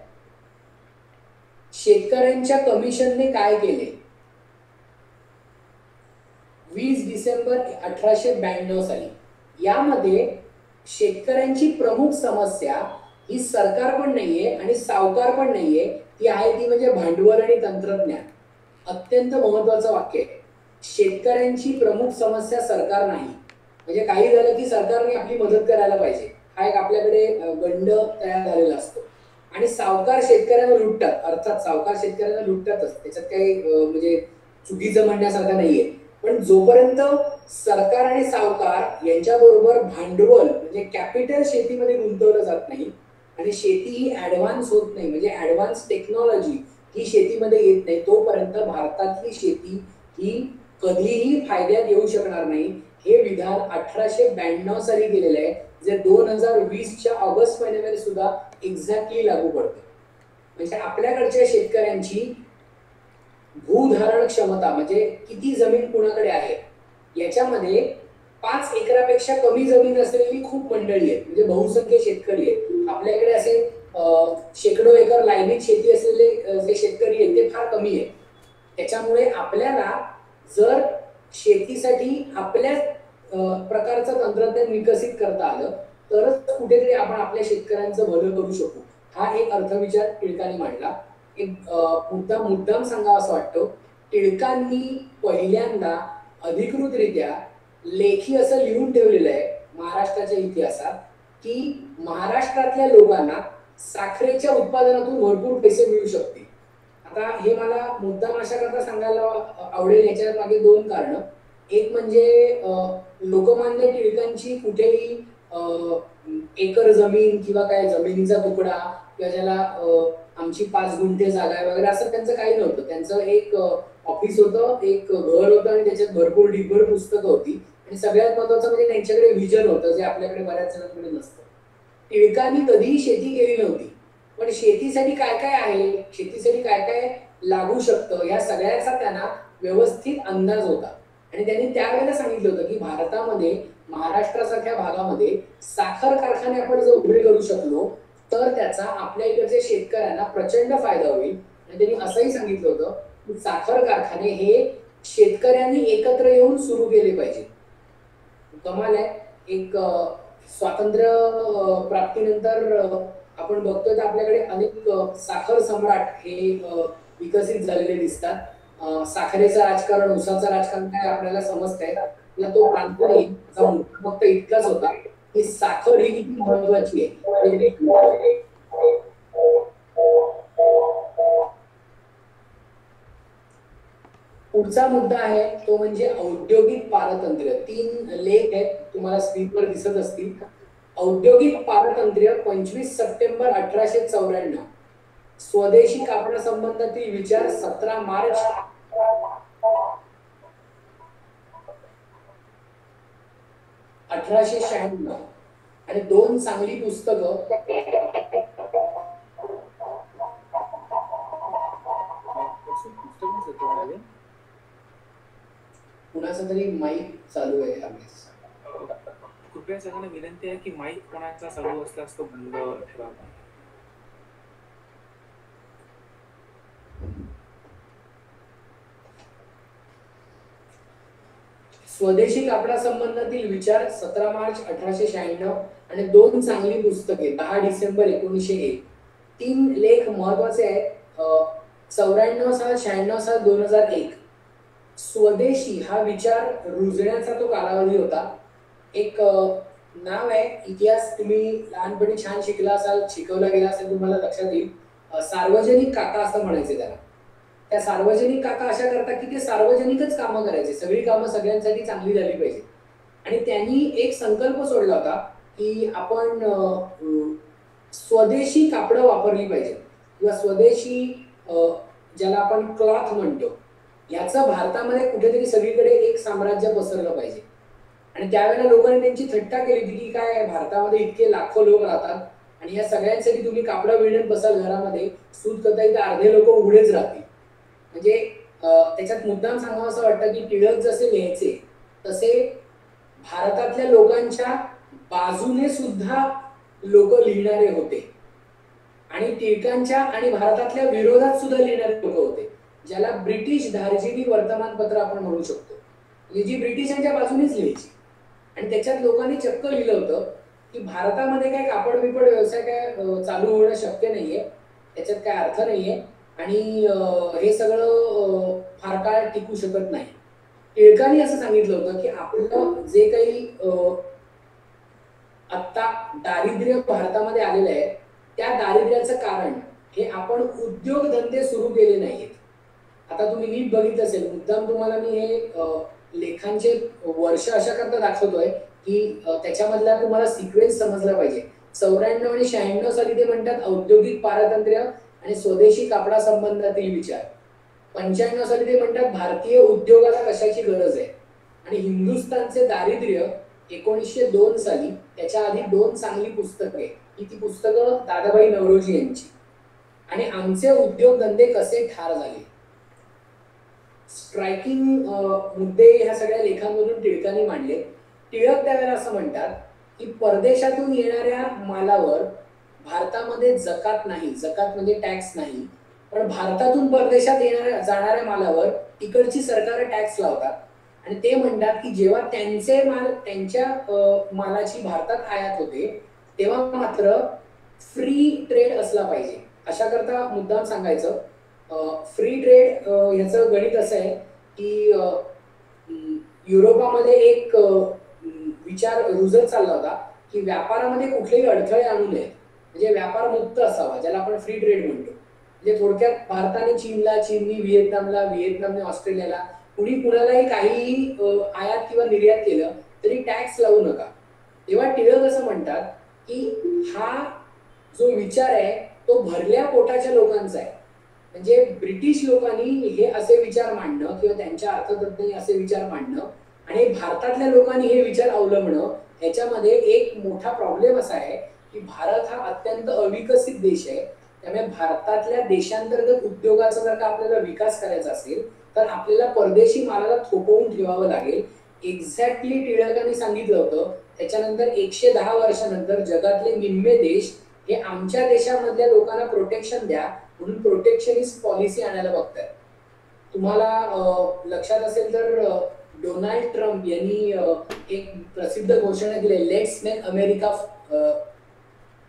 शेतकऱ्यांच्या कमिशनने काय केले. 20 डिसेंबर 1892 साली. यामध्ये शेतकऱ्यांची प्रमुख समस्या ही सरकार पण नाहीये आणि सावकार पण नाहीये, ती आहे ती म्हणजे भांडवल आणि तंत्रज्ञान. अत्यंत महत्वाचं वाक्य आहे. शेतकऱ्यांची प्रमुख समस्या सरकार नाही, म्हणजे काही झालं की सरकारने आपली मदत करायला पाहिजे, हा एक आपल्याकडे गंड तयार झालेला असतो. आणि सावकार शेतकऱ्यांना लुटतात, अर्थात सावकार शेतकऱ्यांना लुटतातच, त्याच्यात काही म्हणजे चुकीचं म्हणण्यासारखं नाहीये. पण जोपर्यंत सरकार आणि सावकार यांच्याबरोबर भांडवल म्हणजे कॅपिटल शेतीमध्ये गुंतवलं जात नाही आणि शेती ही ऍडव्हान्स होत नाही, म्हणजे ऍडव्हान्स टेक्नॉलॉजी ही शेतीमध्ये येत नाही, तोपर्यंत भारतातली शेती ही कधीही फायद्यात येऊ शकणार नाही. हे विधान 1892 साली केलेलं आहे, जे 2020च्या ऑगस्ट महिन्यामध्ये सुद्धा एक्झॅक्टली लागू पडतं. म्हणजे आपल्याकडच्या शेतकऱ्यांची भूधारण क्षमता म्हणजे किती जमीन कुणाकडे आहे याच्यामध्ये 5 एकरापेक्षा कमी जमीन असलेली खूप मंडळी आहेत, म्हणजे बहुसंख्य शेतकरी आहेत. आपल्याकडे असे शेकडो एकर लाईनीत शेती असलेले जे शेतकरी आहेत ते फार कमी आहेत. त्याच्यामुळे आपल्याला जर शेतीसाठी आपल्या प्रकारचं तंत्रज्ञान विकसित करता आलं तरच कुठेतरी आपण आपल्या शेतकऱ्यांचं भलं करू शकू. हा एक अर्थविचार टिळकांनी मांडला. एक मुद्दाम सांगावा असं वाटतो, टिळकांनी पहिल्यांदा अधिकृतरित्या लेखी असं लिहून ठेवलेलं आहे महाराष्ट्राच्या इतिहासात की महाराष्ट्रातल्या लोकांना साखरेच्या उत्पादनातून भरपूर पैसे मिळू शकतील. आता हे मला मुद्दाम अशा करता सांगायला आवडेल, याच्या मागे 2 कारणं. एक म्हणजे लोकमान्य टिळकांची कुठेही एकर जमीन किंवा काय जमिनीचा तुकडा किंवा ज्याला आमची 5 गुंठे जागा आहे वगैरे असं त्यांचं काही नव्हतं. त्यांचं एक ऑफिस होतं, एक घर होतं आणि त्याच्यात भरपूर ढिगभर पुस्तकं होती. आणि सगळ्यात महत्वाचं म्हणजे त्यांच्याकडे विजन होतं, जे आपल्याकडे बऱ्याच जणांकडे नसतं. टिळकांनी कधीही शेती केली नव्हती, पण शेतीसाठी काय काय आहे, शेतीसाठी काय काय लागू शकतं या सगळ्याचा त्यांना व्यवस्थित अंदाज होता. आणि त्यांनी त्यावेळेला सांगितलं होतं की भारतामध्ये महाराष्ट्रासारख्या भागामध्ये साखर कारखाने आपण जर उभे करू शकलो तर त्याचा आपल्या इकडच्या शेतकऱ्यांना प्रचंड फायदा होईल. आणि त्यांनी असंही सांगितलं होतं की साखर कारखाने हे शेतकऱ्यांनी एकत्र येऊन सुरू केले पाहिजे. कमाल आहे. एक स्वातंत्र्य प्राप्तीनंतर आपण बघतोय तर आपल्याकडे अनेक साखर सम्राट हे विकसित झालेले दिसतात. साखरेचं राजकारण, उसाचं राजकारण काय आपल्याला समजतंय. तो प्रांत नाही, फक्त इतकाच होता की साखर ही किती महत्वाची आहे. पुढचा मुद्दा आहे तो म्हणजे औद्योगिक पारतंत्र्य. 3 लेख आहेत, तुम्हाला स्क्रीनवर दिसत असतील. औद्योगिक पारतंत्र्य 25 सप्टेंबर 1894, स्वदेशी कापडासंबंधातील विचार 17 मार्च 1896 आणि 2 चांगली पुस्तकं. कुणाचा तरी माईक चालू आहे यावेळेस. कृपया सगळ्यांना विनंती आहे की माईक कोणाचा चालू असल्यास तो बंद ठेवावा. स्वदेशी कापडासंबंधातील विचार 17 मार्च 1896 आणि 2 चांगली पुस्तके 10 डिसेंबर 1901. 3 लेख महत्वाचे आहेत. 94 साल, 96 साल, 2001. स्वदेशी हा विचार रुजण्याचा तो कालावधी होता. एक नाव आहे, इतिहास तुम्ही लहानपणी छान शिकला असाल, शिकवला गेला असेल, तुम्हाला लक्षात येईल. सार्वजनिक काका असं म्हणायचे त्याला. त्या सार्वजनिक काका अशा करतात की ते सार्वजनिकच कामं करायचे, सगळी कामं सगळ्यांसाठी चांगली झाली पाहिजे. आणि त्यांनी एक संकल्प सोडला होता की आपण स्वदेशी कापडं वापरली पाहिजे किंवा स्वदेशी ज्याला आपण क्लॉथ म्हणतो, याचं भारतामध्ये कुठेतरी सगळीकडे एक साम्राज्य पसरलं पाहिजे. आणि त्यावेळेला लोकांनी त्यांची थट्टा केली होती की काय भारतामध्ये इतके लाखो लोक राहतात आणि या सगळ्यांसाठी तुम्ही कापडं विणत बसाल घरामध्ये, सूत कताई तर अर्धे लोक उघडेच राहतील. म्हणजे त्याच्यात मुद्दाम सांगावं असं वाटतं की टिळक जसे लिहायचे तसे भारतातल्या लोकांच्या बाजूने सुद्धा लोक लिहिणारे होते आणि टिळकांच्या आणि भारतातल्या विरोधात सुद्धा लिहिणारे लोक होते, ज्याला ब्रिटिश धार्जिणी वर्तमानपत्र आपण म्हणू शकतो. म्हणजे जी ब्रिटिशांच्या बाजूनेच लिहायची. आणि त्याच्यात लोकांनी चक्क लिहिलं होतं की भारतामध्ये काय कापड बिपड व्यवसाय काय चालू होणं शक्य नाहीये, त्याच्यात काय अर्थ नाहीये आणि हे सगळं फार काळ टिकू शकत नाही. टिळकांनी असं सांगितलं होतं की आपलं जे काही आता दारिद्र्य भारतामध्ये आलेलं आहे, त्या दारिद्र्याचं कारण हे आपण उद्योगधंदे सुरू केले नाहीत. आता तुम्ही नीट बघितलं असेल, मुद्दाम तुम्हाला मी हे लेखांचे वर्ष अशा करता दाखवतोय की त्याच्यामधला तुम्हाला सिक्वेन्स समजला पाहिजे. 94 आणि 96 साली ते म्हणतात औद्योगिक पारतंत्र्य आणि स्वदेशी कापडा संबंधातील विचार. 95 साली ते म्हणतात भारतीय उद्योगाला कशाची गरज आहे. आणि हिंदुस्थानचे दारिद्र्य 1902 साली, त्याच्या आधी 2 चांगली पुस्तके, ही ती पुस्तकं दादाभाई नौरोजी यांची. आणि आमचे उद्योगधंदे कसे ठार झाले. स्ट्रायकिंग मुद्दे ह्या सगळ्या लेखांमधून टिळकांनी मांडले. टिळक त्यावेळेला असं म्हणतात की परदेशातून येणाऱ्या मालावर भारतामध्ये जकात नाही, जकात म्हणजे टॅक्स नाही, पण भारतातून परदेशात जाणाऱ्या मालावर इकडची सरकार टॅक्स लावतात. आणि ते म्हणतात की जेव्हा त्यांच्या मालाची भारतात आयात होते तेव्हा मात्र फ्री ट्रेड असला पाहिजे. अशा करता मुद्दाम सांगायचं, फ्री ट्रेड ह्याचं गणित असं आहे की युरोपामध्ये एक विचार रुजत चालला होता की व्यापारामध्ये कुठलेही अडथळे आणू नये, म्हणजे व्यापार मुक्त असावा, ज्याला आपण फ्री ट्रेड म्हणतो. म्हणजे थोडक्यात भारताने चीनला, चीननी व्हिएतनामला, व्हिएतनामने ऑस्ट्रेलियाला, कुणी कुणालाही काहीही आयात किंवा निर्यात केलं तरी टॅक्स लावू नका. तेव्हा टिळक असं म्हणतात की हा जो विचार आहे तो भरल्या पोटाच्या लोकांचा आहे. म्हणजे ब्रिटिश लोकांनी हे असे विचार मांडणं किंवा त्यांच्या अर्थतज्ञांनी असे विचार मांडणं आणि भारतातल्या लोकांनी हे विचार अवलंबणं, ह्याच्यामध्ये एक मोठा प्रॉब्लेम असा आहे की भारत हा अत्यंत अविकसित देश आहे. त्यामुळे भारतातल्या देशांतर्गत उद्योगाचा जर का आपल्याला विकास करायचा असेल तर आपल्याला परदेशी मालाला थोपवून ठेवावं लागेल. एक्झॅक्टली टिळकांनी सांगितलं होतं. त्याच्यानंतर 110 वर्षानंतर जगातले निम्मे देश हे आमच्या देशामधल्या लोकांना प्रोटेक्शन द्या म्हणून प्रोटेक्शनिस्ट पॉलिसी आणायला बघतायत. तुम्हाला लक्षात असेल तर डोनाल्ड ट्रम्प यांनी एक प्रसिद्ध घोषणा केली, लेट्स मेक अमेरिका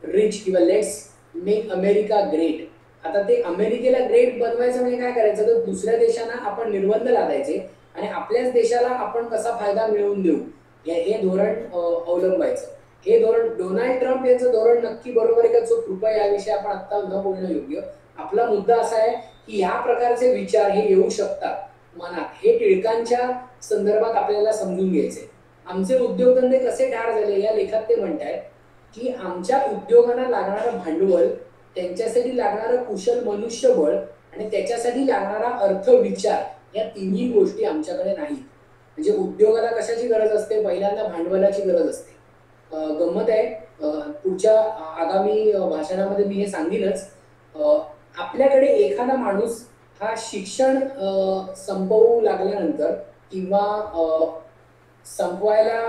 रिच किंवा लेट्स मेक अमेरिका ग्रेट. आता ते अमेरिकेला ग्रेट बनवायचं म्हणजे काय करायचं, तर दुसऱ्या देशांना आपण निर्बंध लादायचे आणि आपल्याच देशाला आपण कसा फायदा मिळवून देऊ हे धोरण अवलंबायचं. हे धोरण डोनाल्ड ट्रम्प यांचं धोरण नक्की बरोबर आहे का चूक, कृपया याविषयी आपण आता न बोलणं योग्य. आपला मुद्दा असा आहे की ह्या प्रकारचे विचार हे येऊ शकतात मनात, हे टिळकांच्या संदर्भात आपल्याला समजून घ्यायचे. आमचे उद्योगधंदे कसे ठार झाले या लेखात ते म्हणतायत की आमच्या उद्योगांना लागणारं भांडवल, त्यांच्यासाठी लागणारं कुशल मनुष्यबळ आणि त्याच्यासाठी लागणारा अर्थविचार या तिन्ही गोष्टी आमच्याकडे नाहीत. म्हणजे उद्योगाला कशाची गरज असते, पहिल्यांदा भांडवलाची गरज असते. गंमत आहे, पुढच्या आगामी भाषणामध्ये मी हे सांगेनच. आपल्याकडे एखादा माणूस हा शिक्षण संपवू लागल्यानंतर किंवा संपवायला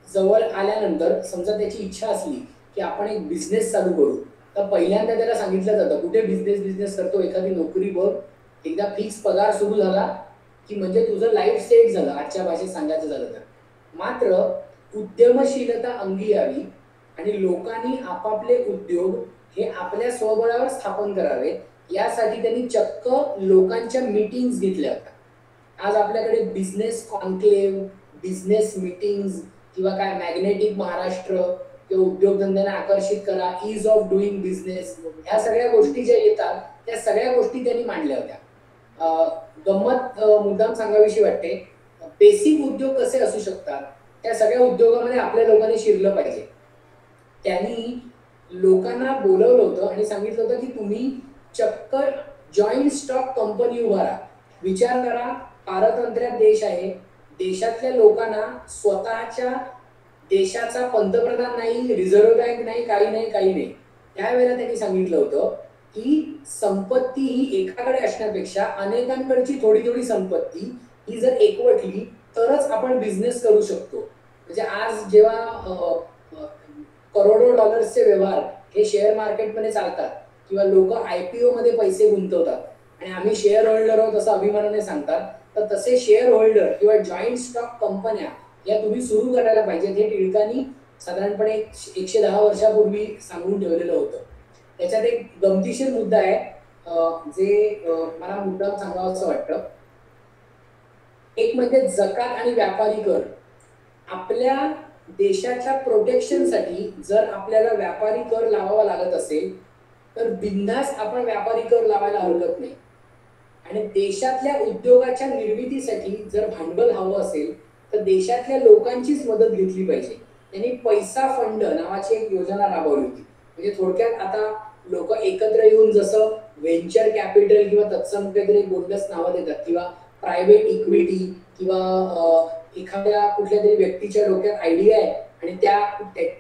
जवळ आल्यानंतर समजा त्याची इच्छा असली की आपण एक बिझनेस चालू करू, तर पहिल्यांदा त्याला सांगितलं जातं कुठे बिझनेस करतो, एखादी नोकरी बघ, एकदा फिक्स पगार सुरू झाला की म्हणजे तुझं लाईफ सेट झालं, आजच्या भाषेत सांगायचं झालं तर. मात्र उद्यमशीलता अंगी यावी आणि लोकांनी आपापले उद्योग हे आपल्या स्वबळावर स्थापन करावे, यासाठी त्यांनी चक्क लोकांच्या मीटिंग्स घेतल्या होत्या. आज आपल्याकडे बिझनेस कॉन्क्लेव्ह, बिझनेस मीटिंग्स किंवा काय मॅग्नेटिक महाराष्ट्र किंवा उद्योगधंद्यांना आकर्षित करा, ईज ऑफ डुईंग बिझनेस, ह्या सगळ्या गोष्टी ज्या येतात त्या सगळ्या गोष्टी त्यांनी मांडल्या होत्या. गंमत मुद्दाम सांगावीशी वाटते, बेसिक उद्योग कसे असू शकतात त्या सगळ्या उद्योगामध्ये आपल्या लोकांनी शिरलं पाहिजे. त्यांनी लोकांना बोलवलं होतं आणि सांगितलं होतं की तुम्ही चक्क जॉईंट स्टॉक कंपनी उभारा. विचार करा, पारतंत्र्यात देश आहे, देशातल्या लोकांना स्वतःच्या देशाचा पंतप्रधान नाही, रिझर्व्ह बँक नाही, काही नाही. त्यावेळेला त्यांनी सांगितलं होतं की संपत्ती ही एकाकडे असण्यापेक्षा अनेकांकडची थोडी थोडी संपत्ती ही जर एकवटली तरच आपण बिझनेस करू शकतो. म्हणजे आज जेव्हा करोडो डॉलर्सचे व्यवहार हे शेअर मार्केटमध्ये चालतात किंवा लोक IPO मध्ये पैसे गुंतवतात आणि आम्ही शेअर होल्डर आहोत असं अभिमानाने सांगतात, तर तसे शेअर होल्डर किंवा जॉईंट स्टॉक कंपन्या या तुम्ही सुरू करायला पाहिजेत. हे टिळकांनी साधारणपणे 110 वर्षापूर्वी सांगून ठेवलेलं होतं. त्याच्यात एक गमतीशीर मुद्दा आहे जे मला मुद्दाम सांगावं असं वाटतं. एक म्हणजे जकात आणि व्यापारी कर. आपल्या देशाच्या प्रोटेक्शनसाठी जर आपल्याला व्यापारी कर लावावा लागत असेल तर बिनधास्त आपण व्यापारी कर लावायला हरकत नाही. आणि देशातल्या उद्योगाच्या निर्मितीसाठी जर भांडवल हवं असेल तर देशातल्या लोकांचीच मदत घेतली पाहिजे. त्यांनी पैसा फंड नावाची एक योजना राबवली होती. म्हणजे थोडक्यात आता लोक एकत्र येऊन जसं व्हेंचर कॅपिटल किंवा तत्सम काहीतरी बोनस नावं देतात किंवा प्रायव्हेट इक्विटी किंवा एखाद्या कुठल्या तरी व्यक्तीच्या डोक्यात आयडिया आहे आणि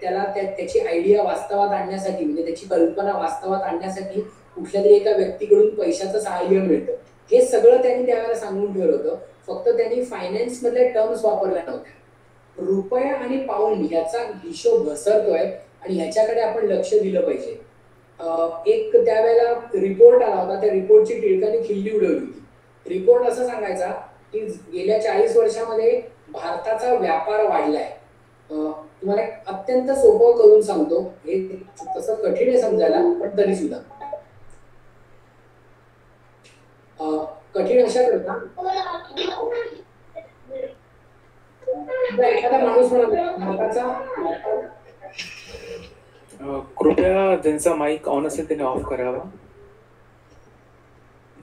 त्याला त्याची आयडिया वास्तवात आणण्यासाठी, म्हणजे त्याची कल्पना वास्तवात आणण्यासाठी कुठल्या तरी एका व्यक्तीकडून पैशाचं सहाय्य मिळतं. हे सगळं त्यांनी त्यावेळेला सांगून ठेवलं होतं. फक्त त्यांनी फायनान्स मधले टर्म्स वापरल्या नव्हत्या. रुपया आणि पाऊंड ह्याचा हिशोब घसरतोय आणि ह्याच्याकडे आपण लक्ष दिलं पाहिजे. एक त्यावेळेला रिपोर्ट आला होता, त्या रिपोर्टची टिळकांनी खिल्ली उडवली होती. रिपोर्ट असं सांगायचा की गेल्या 40 वर्षामध्ये भारताचा व्यापार वाढलाय. तुम्हाला एक अत्यंत सोपं करून सांगतो, हे तसं कठीण आहे समजायला पण तरी सुद्धा कठीण अशा करता एखादा माणूस भारताचा कृपया ज्यांचा माईक ऑन असेल त्याने ऑफ करावा.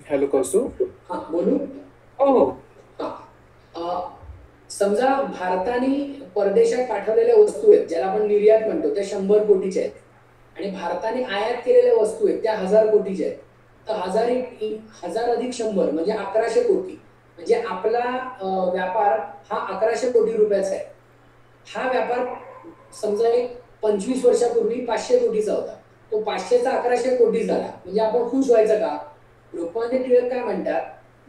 हॅलो कौस्तुभ. हा बोलू. हो. समजा भारताने परदेशात पाठवलेल्या वस्तू आहेत ज्याला आपण निर्यात म्हणतो त्या 100 कोटीच्या आहेत आणि भारताने आयात केलेल्या वस्तू आहेत त्या 1000 कोटीच्या आहेत. तर 1000 अधिक 100 म्हणजे 1100 कोटी. म्हणजे आपला व्यापार हा 1100 कोटी रुपयाचा आहे. हा व्यापार समजा एक 25 वर्षापूर्वी 500 कोटीचा होता. तो 500चा 1100 कोटी झाला. म्हणजे आपण खुश व्हायचं का? लोकमान्य टिळक काय म्हणतात,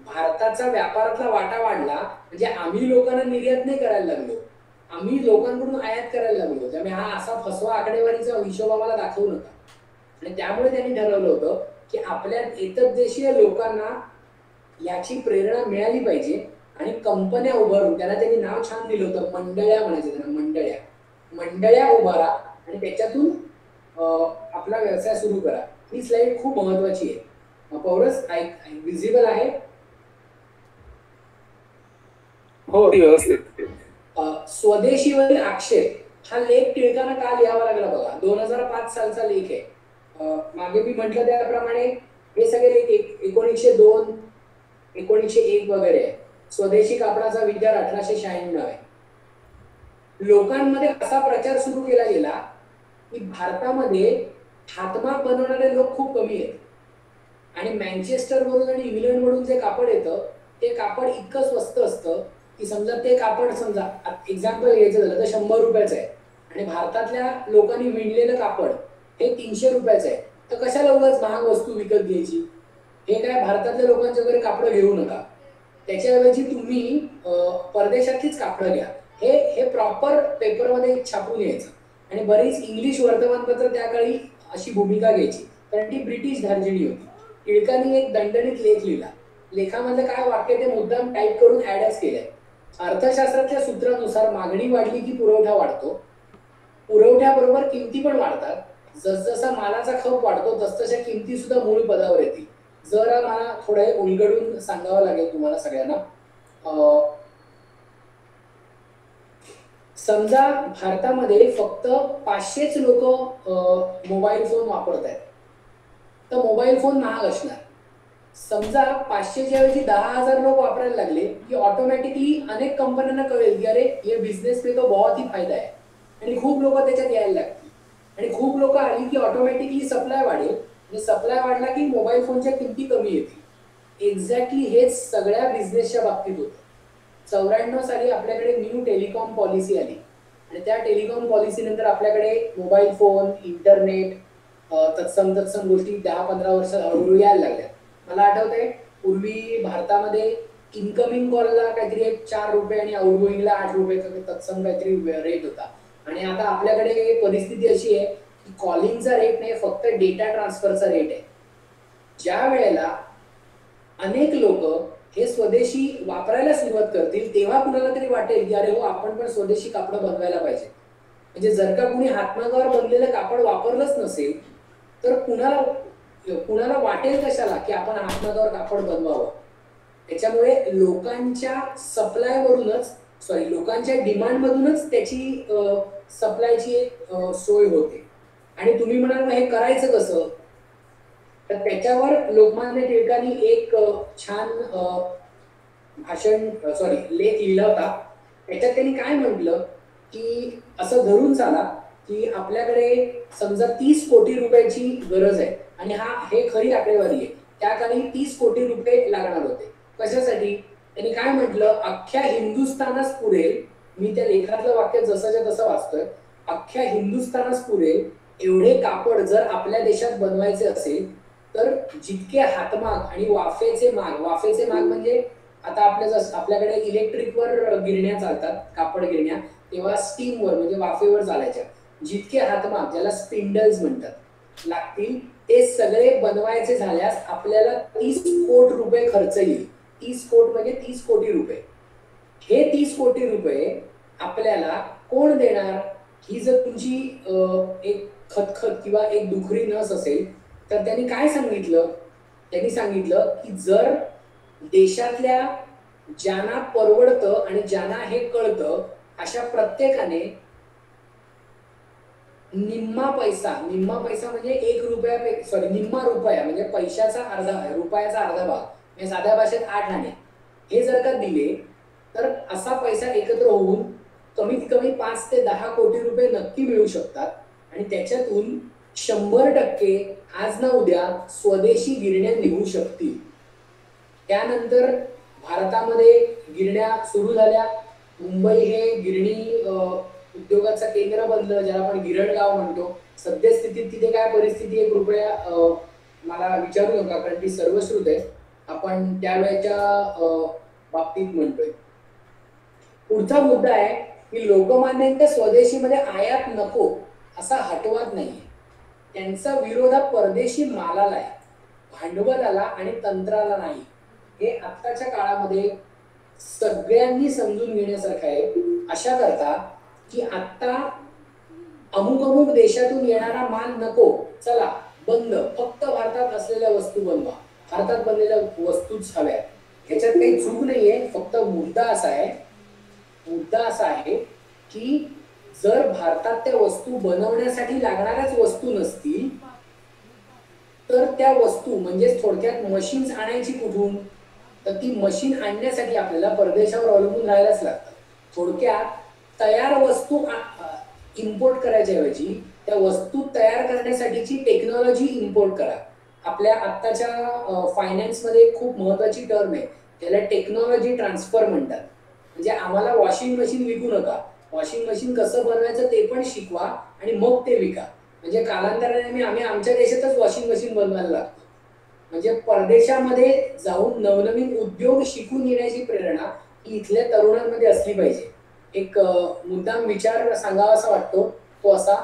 भारताचा व्यापारातला वाटा वाढला म्हणजे आम्ही लोकांना निर्यात नाही करायला लागलो, आम्ही लोकांकडून आयात करायला लागलो. त्यामुळे हा असा फसवा आकडेवारीचा हिशोब आम्हाला दाखवू नका. आणि त्यामुळे त्यांनी ठरवलं होतं की आपल्या इतर देशीय लोकांना याची प्रेरणा मिळाली पाहिजे आणि कंपन्या उभारून, त्याला त्यांनी नाव छान दिलं होतं, मंडळ्या म्हणायचं त्यांना, मंडळ्या उभारा आणि त्याच्यातून आपला व्यवसाय सुरू करा. ही स्लाइड खूप महत्वाची आहे. पौरस विजिबल आहे? हो, व्यवस्थित. स्वदेशीवरील आक्षेप हा लेख टिळकांना का लिहावा लागला बघा. 2005 सालचा लेख आहे. मागे मी म्हटलं त्याप्रमाणे हे सगळे लेख 1902 1901 वगैरे आहे. स्वदेशी कापडाचा विचार 1896 आहे. लोकांमध्ये असा प्रचार सुरू केला गेला की भारतामध्ये हातमाग बनवणारे लोक खूप कमी आहेत आणि मँचेस्टर वरून आणि इंग्लंड वरून जे कापड येतं ते कापड इतकं स्वस्त असतं की समजा ते कापड, समजा एक्झाम्पल घ्यायचं झालं तर 100 रुपयाचं आहे आणि भारतातल्या लोकांनी विणलेलं कापड हे 300 रुपयाचं आहे, तर कशाला उगाच महाग वस्तू विकत घ्यायची. हे काय भारतातल्या लोकांच्या वगैरे कापडं घेऊ नका, त्याच्याऐवजी तुम्ही परदेशातलीच कापडं घ्या. हे प्रॉपर पेपरमध्ये छापून यायचं आणि बरीच इंग्लिश वर्तमानपत्र त्या काळी अशी भूमिका घ्यायची, कारण ती ब्रिटिश धार्जिणी होती. टिळकांनी एक दणदणीत लेख लिहिला. लेखामधलं काय वाक्य ते मुद्दाम टाईप करून ऍडच केलंय. अर्थशास्त्राच्या सूत्रानुसार मागणी वाढली की पुरवठा वाढतो, पुरवठ्याबरोबर किमती पण वाढतात. जसजसा मालाचा खप वाढतो तसतशा किमती सुद्धा मूळ पदावर येतील. जरा मला थोडं उलगडून सांगावं लागेल तुम्हाला सगळ्यांना. समजा भारतामध्ये फक्त 500च लोक मोबाईल फोन वापरत आहेत, तर मोबाईल फोन महाग असणार. समजा 500च्या ऐवजी 10,000 लोक वापरायला लागले की ऑटोमॅटिकली अनेक कंपन्यांना कळेल की अरे ये बिझनेस में तो बहुत ही फायदा आहे आणि खूप लोक त्याच्यात यायला लागतील आणि खूप लोक आली की ऑटोमॅटिकली सप्लाय वाढेल आणि सप्लाय वाढला की मोबाईल फोनच्या किमती कमी येतील. एक्झॅक्टली हेच सगळ्या बिझनेसच्या बाबतीत होतं. 94 साली आपल्याकडे न्यू टेलिकॉम पॉलिसी आली आणि त्या टेलिकॉम पॉलिसी नंतर आपल्याकडे मोबाईल फोन, इंटरनेट, तत्सम गोष्टी 10-15 वर्ष हळूहळू यायला लागल्या. मला आठवतंय पूर्वी भारतामध्ये इनकमिंग कॉलला काहीतरी 4 रुपये आणि आउटगोईंगला 8 रुपये तत्सम काहीतरी रेट होता आणि आता आपल्याकडे परिस्थिती अशी आहे की कॉलिंगचा रेट नाही, फक्त डेटा ट्रान्सफरचा रेट आहे. ज्या वेळेला अनेक लोक हे स्वदेशी वापरायला सुरुवात करतील तेव्हा कुणाला तरी वाटेल की अरे हो, आपण पण स्वदेशी कापड बनवायला पाहिजे. म्हणजे जर का कुणी हातमागावर बनलेलं कापड वापरलंच नसेल तर कुणाला वाटेल कशाला की आपण हातमागावर कापड बनवावं. त्याच्यामुळे लोकांच्या लोकांच्या डिमांड मधूनच त्याची सप्लायची एक सोय होते. आणि तुम्ही म्हणाल हे करायचं कसं, तर त्याच्यावर लोकमान्य टिळकांनी एक छान लेख लिहिला होता. त्याच्यात त्यांनी काय म्हटलं की असं धरून चाला की आपल्याकडे समजा 30 कोटी रुपयाची गरज आहे आणि हे खरी आकडेवारी आहे. त्या काळी 30 कोटी रुपये लागणार होते. कशासाठी? त्यांनी काय म्हटलं, अख्ख्या हिंदुस्थानास पुरेल, मी त्या लेखातलं वाक्य जसंच्या तसं वाचतोय, अख्ख्या हिंदुस्थानास पुरेल एवढे कापड जर आपल्या देशात बनवायचे असेल तर जितके हातमाग आणि वाफेचे माग म्हणजे आता आपल्याकडे इलेक्ट्रिकवर गिरण्या चालतात, कापड गिरण्या, तेव्हा स्टीमवर म्हणजे वाफेवर चालायच्या. जितके हातमाग, ज्याला स्पिंडल्स म्हणतात, लागतील ते सगळे बनवायचे झाल्यास आपल्याला 30 कोटी रुपये खर्च येईल. 30 कोट म्हणजे 30 कोटी रुपये. हे 30 कोटी रुपये आपल्याला कोण देणार? ही जर तुमची एक खतखत किंवा एक दुखरी नस असेल तर त्यांनी काय सांगितलं? त्यांनी सांगितलं की जर देशातल्या ज्यांना परवडतं आणि ज्यांना हे कळतं अशा प्रत्येकाने निम्मा पैसा म्हणजे निम्मा रुपया म्हणजे रुपयाचा अर्धा भाग, म्हणजे साध्या भाषेत 8 आणे, हे जर का दिले तर असा पैसा एकत्र होऊन कमीत कमी 5 ते 10 कोटी रुपये नक्की मिळू शकतात आणि त्याच्यातून 100% आज ना उद्या स्वदेशी गिरण्या निघू शकतील. त्यानंतर भारतामध्ये गिरण्या सुरू झाल्या. मुंबई हे गिरणी उद्योगाचं केंद्र बनलं, ज्याला आपण गिरणगाव म्हणतो. सद्यस्थितीत तिथे काय परिस्थिती आहे कृपया मला विचारू नका, कारण ती सर्वश्रुत आहे. आपण त्यावेळेच्या बाबतीत म्हणतोय. पुढचा मुद्दा आहे की लोकमान्यांच्या स्वदेशीमध्ये आयात नको असा हटवाद नाहीये. त्यांचा विरोध हा परदेशी मालाला आहे. भांडवलाला आणि तंत्राला नाही. हे आत्ताच्या काळामध्ये सगळ्यांनी समजून घेण्यासारखं आहे. अशा करता की आता अमुक अमुक देशातून येणारा माल नको, चला बंद, फक्त भारतात असलेल्या वस्तू बनवा, भारतात बनलेल्या वस्तूच हव्या. ह्याच्यात काही चूक नाहीये. फक्त मुद्दा असा आहे की जर भारतात त्या वस्तू बनवण्यासाठी लागणाऱ्याच वस्तू नसतील तर त्या वस्तू म्हणजे थोडक्यात मशीन्स आणायची कुठून, तर ती मशीन आणण्यासाठी आपल्याला परदेशावर अवलंबून राहायलाच लागतं. थोडक्यात तयार वस्तू इम्पोर्ट करायच्या ऐवजी त्या वस्तू तयार करण्यासाठीची टेक्नॉलॉजी इम्पोर्ट करा. आपल्या आत्ताच्या फायनान्समध्ये खूप महत्वाची टर्म आहे, त्याला टेक्नॉलॉजी ट्रान्सफर म्हणतात. म्हणजे आम्हाला वॉशिंग मशीन विकू नका, वॉशिंग मशीन कसं बनवायचं ते पण शिकवा आणि मग ते विका. म्हणजे कालांतराने आम्ही आमच्या देशातच वॉशिंग मशीन बनवायला लागतो. म्हणजे परदेशामध्ये जाऊन नवनवीन उद्योग शिकून येण्याची प्रेरणा ही इथल्या तरुणांमध्ये असली पाहिजे. एक मुद्दाम विचार सांगावासा वाटतो तो असा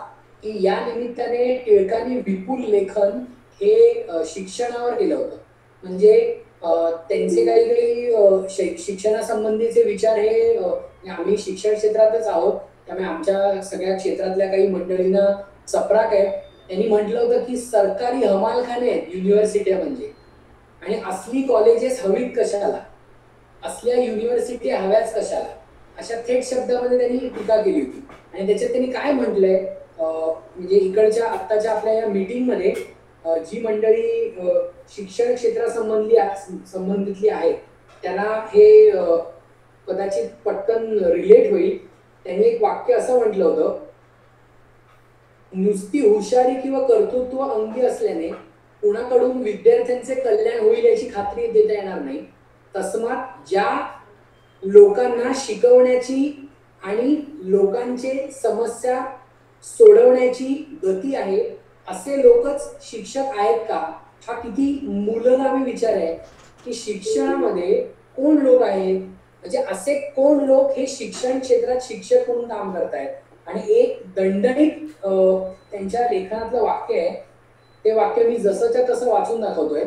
की या निमित्ताने टिळकांनी विपुल लेखन हे शिक्षणावर केलं होतं. म्हणजे त्यांचे काही शिक्षणासंबंधीचे विचार हे आम्ही शिक्षण क्षेत्रातच आहोत त्यामुळे आमच्या सगळ्या क्षेत्रातल्या काही मंडळींना चपराक आहे. त्यांनी म्हटलं होतं की सरकारी हमालखाने आहेत युनिव्हर्सिट्या म्हणजे, आणि असली कॉलेजेस हवीत कशाला, असल्या युनिव्हर्सिटी हव्याच कशाला, अशा थेट शब्दामध्ये त्यांनी टीका केली होती. आणि त्याच्यात त्यांनी काय म्हटलंय, म्हणजे इकडच्या आत्ताच्या आपल्या या मीटिंगमध्ये जी मंडळी शिक्षण क्षेत्रासंबंधितली आहेत त्यांना हे कदाचित पटकन रिलेट होईल. त्यांनी एक वाक्य असं म्हटलं होतं, नुसती हुशारी किंवा कर्तृत्व अंगी असल्याने कुणाकडून विद्यार्थ्यांचे कल्याण होईल याची खात्री देता येणार नाही. तस्मात ज्या लोकांना शिकवण्याची आणि लोकांचे समस्या सोडवण्याची गती आहे असे लोकच शिक्षक आहेत का. हा किती मूलगामी विचार आहे की शिक्षणामध्ये कोण लोक आहेत, म्हणजे असे कोण लोक हे शिक्षण क्षेत्रात शिक्षक म्हणून काम करतायत. आणि एक दणदणीत त्यांच्या लेखनातलं वाक्य आहे, ते वाक्य मी जसंच्या तसं वाचून दाखवतोय.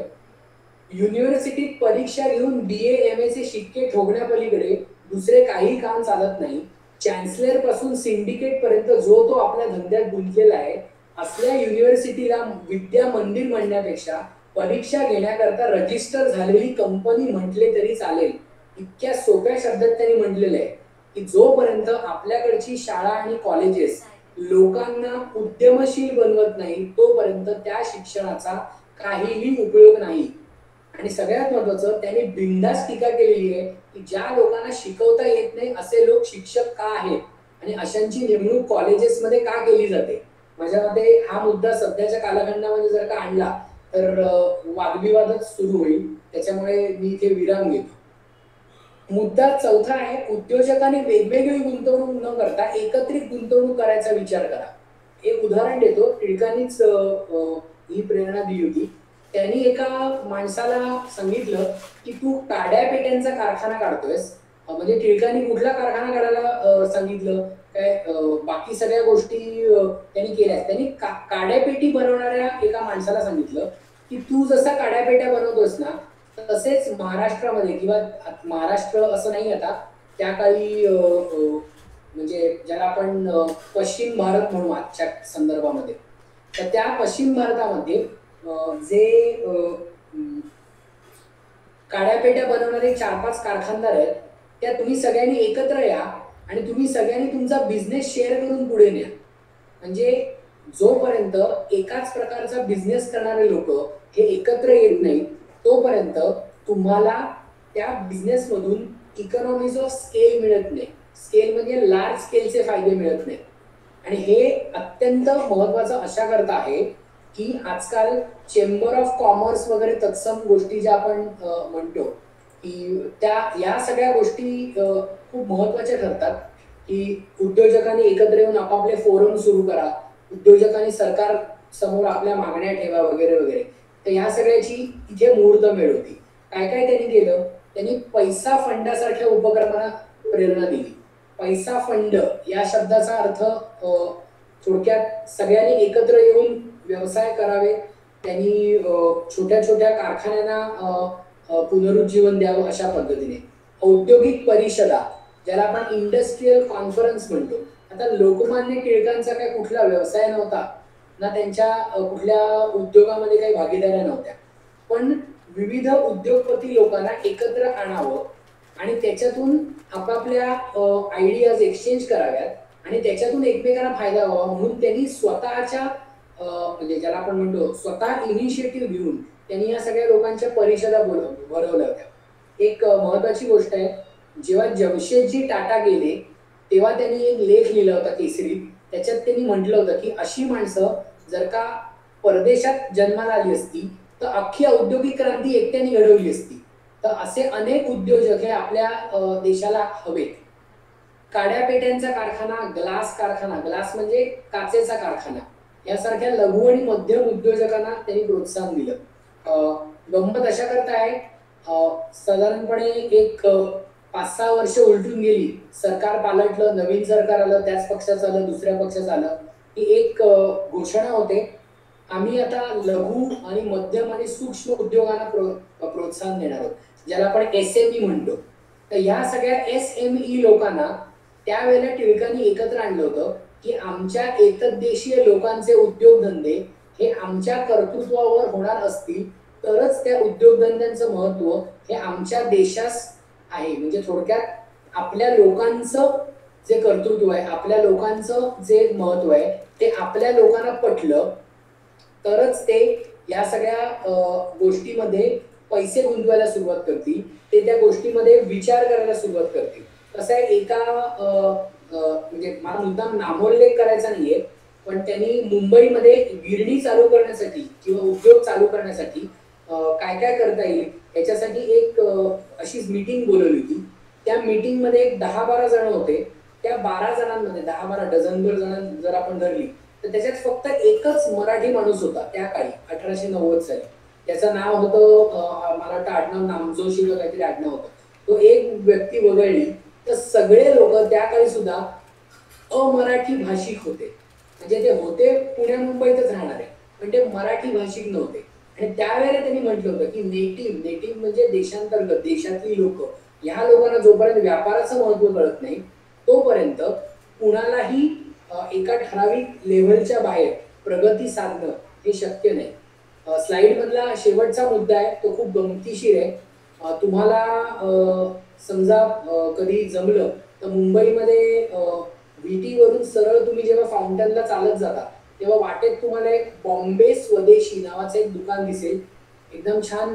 युनिव्हर्सिटीत परीक्षा घेऊन BA MA चे शिक्के ठोकण्यापलीकडे दुसरे काही काम चालत नाही. चॅन्सलर पासून सिंडिकेट पर्यंत जो तो आपल्या धंद्यात गुंतलेला आहे. असल्या युनिव्हर्सिटीला विद्या मंदिर म्हणण्यापेक्षा परीक्षा घेण्याकरता रजिस्टर झालेली कंपनी म्हटले तरी चालेल. इतक्या सोप्या शब्दात त्यांनी म्हटलेलं आहे की जोपर्यंत आपल्याकडची शाळा आणि कॉलेजेस लोकांना उद्यमशील बनवत नाही तोपर्यंत त्या शिक्षणाचा काहीही उपयोग नाही. आणि सगळ्यात महत्वाचं त्यांनी बिनधास्त टीका केलेली आहे की ज्या लोकांना शिकवता येत नाही असे लोक शिक्षक का आहेत आणि अशांची नेमणूक कॉलेजेसमध्ये का केली जाते. माझ्या मते हा मुद्दा सध्याच्या कालखंडामध्ये जर का आणला तर वादविवादच सुरू होईल. त्याच्यामुळे मी इथे विराम घेतो. मुद्दा चौथा आहे, उद्योजकांनी वेगवेगळी गुंतवणूक न करता एकत्रित गुंतवणूक करायचा विचार करा. एक उदाहरण देतो, टिळकांनीच ही प्रेरणा दिली होती. त्यांनी एका माणसाला सांगितलं की तू काड्या पेट्यांचा कारखाना काढतोयस. म्हणजे टिळकांनी कुठला कारखाना काढायला सांगितलं काय, बाकी सगळ्या गोष्टी त्यांनी केल्या. त्यांनी काड्यापेटी बनवणाऱ्या एका माणसाला सांगितलं की तू जसा काड्यापेट्या बनवतोस ना तसेच महाराष्ट्रामध्ये, किंवा महाराष्ट्र असं नाही आता त्या काळी म्हणजे ज्याला आपण पश्चिम भारत म्हणू आजच्या संदर्भामध्ये, तर त्या पश्चिम भारतामध्ये जे काड्यापेट्या बनवणारे 4-5 कारखानदार आहेत त्या तुम्ही सगळ्यांनी एकत्र या आणि तुम्ही सगळ्यांनी तुमचा बिझनेस शेअर करून पुढे न्या. म्हणजे जोपर्यंत एकाच प्रकारचा बिझनेस करणारे लोक हे एकत्र येत नाही तोपर्यंत तुम्हाला त्या बिझनेसमधून इकॉनॉमीज ऑफ स्केल मिळत नाही. स्केल म्हणजे लार्ज स्केलचे फायदे मिळत नाहीत. आणि हे अत्यंत महत्वाचं अशा करता आहे की आजकाल चेंबर ऑफ कॉमर्स वगैरे तत्सम गोष्टी ज्या आपण म्हणतो की त्या या सगळ्या गोष्टी खूप महत्वाच्या ठरतात. की उद्योजकांनी एकत्र येऊन आपापले फोरम सुरू करा, उद्योजकांनी सरकार समोर आपल्या मागण्या ठेवा वगैरे वगैरे. तर ह्या सगळ्याची इथे मुहूर्तमेढ होती. काय काय त्यांनी केलं, त्यांनी पैसा फंडासारख्या उपक्रमांना प्रेरणा दिली. पैसा फंड या शब्दाचा अर्थ थोडक्यात सगळ्यांनी एकत्र येऊन व्यवसाय करावे, त्यांनी छोट्या छोट्या कारखान्यांना पुनरुज्जीवन द्यावं अशा पद्धतीने. औद्योगिक परिषदा ज्याला आपण इंडस्ट्रियल कॉन्फरन्स म्हणतो. आता लोकमान्य टिळकांचा काय कुठला व्यवसाय नव्हता ना त्यांच्या कुठल्या उद्योगामध्ये काही भागीदाऱ्या नव्हत्या, पण विविध उद्योगपती लोकांना एकत्र आणावं आणि त्याच्यातून आपापल्या आयडियाज एक्सचेंज कराव्यात आणि त्याच्यातून एकमेकांना फायदा व्हावा म्हणून त्यांनी स्वतःच्या म्हणजे ज्याला आपण म्हणतो स्वतः इनिशिएटिव्ह घेऊन त्यांनी या सगळ्या लोकांच्या परिषदा भरवल्या होत्या. एक महत्वाची गोष्ट आहे, जेव्हा जमशेदजी टाटा गेले तेव्हा त्यांनी एक लेख लिहिला होता केसरीत. त्याच्यात त्यांनी म्हटलं होतं की अशी माणसं जर का परदेशात जन्माला आली असती तर अख्खी औद्योगिक क्रांती एकट्याने घडवली असती. तर असे अनेक उद्योजक हे आपल्या देशाला हवेत. काड्यापेट्यांचा कारखाना, ग्लास कारखाना, ग्लास म्हणजे काचेचा कारखाना, यासारख्या लघु आणि मध्यम उद्योजकांना त्यांनी प्रोत्साहन दिलं. गंमत अशा करता आहे, साधारणपणे एक 5-6 वर्ष उलटून गेली, सरकार पालटलं, नवीन सरकार आलं, त्याच पक्षाचं आलं, दुसऱ्या पक्षाचं आलं, की एक घोषणा होते, आम्ही आता लघु आणि मध्यम आणि सूक्ष्म उद्योगांना प्रोत्साहन देणार आहोत, ज्याला आपण SME म्हणतो. तर ह्या सगळ्या SME लोकांना त्यावेळेला टिळकांनी एकत्र आणलं होतं की आमच्या एतद्देशीय लोकांचे उद्योगधंदे हे आमच्या कर्तृत्वावर होणार असतील तरच त्या उद्योगधंद्यांचं महत्व हे आमच्या देशास आहे. म्हणजे थोडक्यात आपल्या लोकांचं जे कर्तृत्व आहे, आपल्या लोकांचं जे महत्व आहे ते आपल्या लोकांना पटलं तरच ते या सगळ्या गोष्टीमध्ये पैसे गुंतवायला सुरुवात करतील, ते त्या गोष्टीमध्ये विचार करायला सुरुवात करतील. कसं आहे, एका म्हणजे मला मुद्दाम नामोल्लेख करायचा नाहीये, पण त्यांनी मुंबईमध्ये गिरणी चालू करण्यासाठी किंवा उद्योग चालू करण्यासाठी काय काय करता येईल याच्यासाठी एक अशीच मीटिंग बोलवली होती. त्या मीटिंगमध्ये एक 10-12 जण होते. त्या 12 जणांमध्ये 10-12 डझनभर जण जर आपण धरली तर त्याच्यात फक्त एकच मराठी माणूस होता त्या काळी 1890 साली. त्याचं नाव होतं मला वाटतं आडनाव नामजोशी किंवा काहीतरी आडनाव होतं. तो एक व्यक्ती वगळली तर सगळे लोक त्या काळी सुद्धा अमराठी भाषिक होते. म्हणजे ते होते पुण्या मुंबईतच राहणारे, पण ते मराठी भाषिक नव्हते. आणि त्यावेळेला त्यांनी म्हटलं होतं की नेटिव्ह म्हणजे देशांतर्गत, देशातली लोक, ह्या लोकांना जोपर्यंत व्यापाराचं महत्व कळत नाही तोपर्यंत कुणालाही एका ठराविक लेव्हलच्या बाहेर प्रगती साधणं हे शक्य नाही. स्लाइड मधला शेवटचा मुद्दा आहे तो खूप गमतीशीर आहे. तुम्हाला समजा कधी जमलं तर मुंबईमध्ये VT वरून सरळ तुम्ही जेव्हा फाउंटनला चालत जाता तेव्हा वाटेत तुम्हाला एक बॉम्बे स्वदेशी नावाचं एक दुकान दिसेल. एकदम छान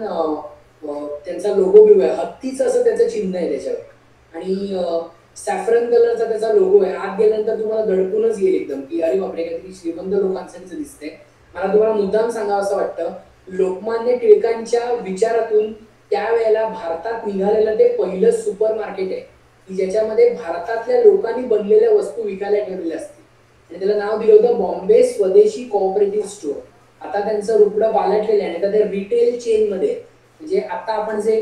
त्यांचा लोगो बिगो आहे, हत्तीचं असं त्याचं चिन्ह आहे त्याच्यावर आणि सॅफ्रन कलरचा त्याचा लोगो आहे. आत गेल्यानंतर तुम्हाला दडपूनच येईल एकदम की अरे बापरे काहीतरी श्रीमंत लोकांचं दिसतंय. मला तुम्हाला मुद्दाम सांगावं असं वाटतं, लोकमान्य टिळकांच्या विचारातून त्यावेळेला भारतात निघालेलं ते पहिलं सुपर मार्केट आहे की ज्याच्यामध्ये भारतातल्या लोकांनी बनलेल्या वस्तू विकायला ठेवलेल्या असतील आणि त्याला नाव दिलं होतं बॉम्बे स्वदेशी कोऑपरेटिव्ह स्टोअर. आता त्यांचं रुपडं पालटलेलं आहे. आता ते रिटेल चेन मध्ये, म्हणजे आता आपण जे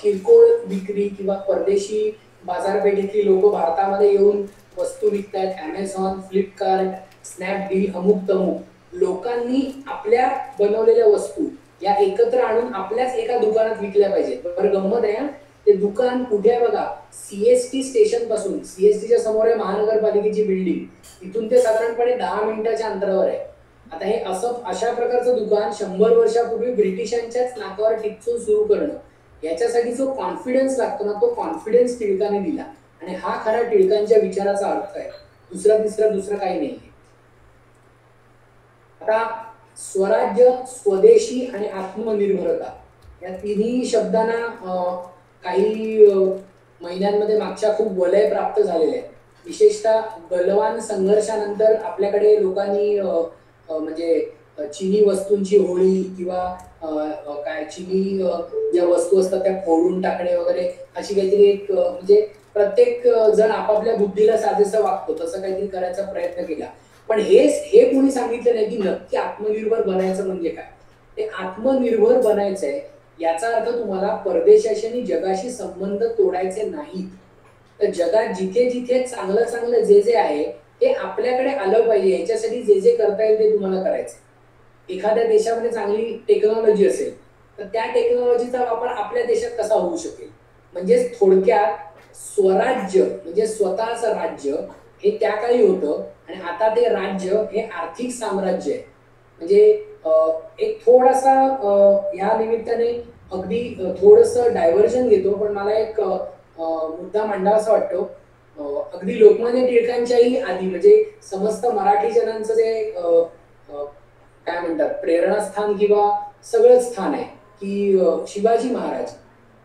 किरकोळ विक्री किंवा परदेशी बाजारपेठेतली लोक भारतामध्ये येऊन वस्तू विकतायत, Amazon, फ्लिपकार्ट, स्नॅपडील, अमुक तमुक लोकांनी आपल्या बनवलेल्या वस्तू या एकत्र आणून आपल्याच एका दुकानात विकल्या पाहिजेत. बरं गंमत आहे, ते दुकान कुठे आहे बघा, CST स्टेशन पासून, CSTच्या समोर आहे महानगरपालिकेची बिल्डिंग, तिथून ते साधारणपणे 10 मिनिटाच्या अंतरावर आहे. आता हे अशा प्रकारचं दुकान 100 वर्षापूर्वी ब्रिटिशांच्याच नाकावर टिचून सुरू करणं, याच्यासाठी जो कॉन्फिडन्स लागतो ना, तो कॉन्फिडन्स टिळकाने दिला आणि हा खरा टिळकांच्या विचाराचा अर्थ आहे. दुसरं काही नाही. आता स्वराज्य, स्वदेशी आणि आत्मनिर्भरता या तिन्ही शब्दांना काही महिन्यांमध्ये मागच्या खूप वलय प्राप्त झालेले आहे. विशेषतः बलवान संघर्षानंतर आपल्याकडे लोकांनी म्हणजे चिनी वस्तूंची होळी किंवा काय चिनी ज्या वस्तू असतात त्या फोडून टाकणे वगैरे अशी काहीतरी एक म्हणजे प्रत्येक जण आपापल्या बुद्धीला साजेसं वागतो तसं काहीतरी करायचा प्रयत्न केला. पण हे कोणी सांगितलं नाही की नक्की आत्मनिर्भर बनायचं म्हणजे काय. ते आत्मनिर्भर बनायचंय याचा अर्थ तुम्हाला परदेशाशी आणि जगाशी संबंध तोडायचे नाहीत. तर जगात जिथे जिथे चांगलं जे आहे ते आपल्याकडे आलं पाहिजे, याच्यासाठी जे करता येईल ते तुम्हाला करायचं. एखाद्या देशामध्ये चांगली टेक्नॉलॉजी असेल तर त्या टेक्नॉलॉजीचा वापर आपल्या देशात कसा होऊ शकेल. म्हणजे थोडक्यात स्वराज्य म्हणजे स्वतःचं राज्य हे त्या काळी होतं आणि आता ते राज्य हे आर्थिक साम्राज्य आहे. म्हणजे एक थोडासा या निमित्ताने अगदी थोडंसं डायव्हर्जन घेतो, पण मला एक मुद्दा मांडावासा वाटतो. अगदी लोकमान्य टिळकांच्याही आधी म्हणजे समस्त मराठी जनांचं जे काय म्हणतात प्रेरणास्थान किंवा सगळं स्थान आहे की शिवाजी महाराज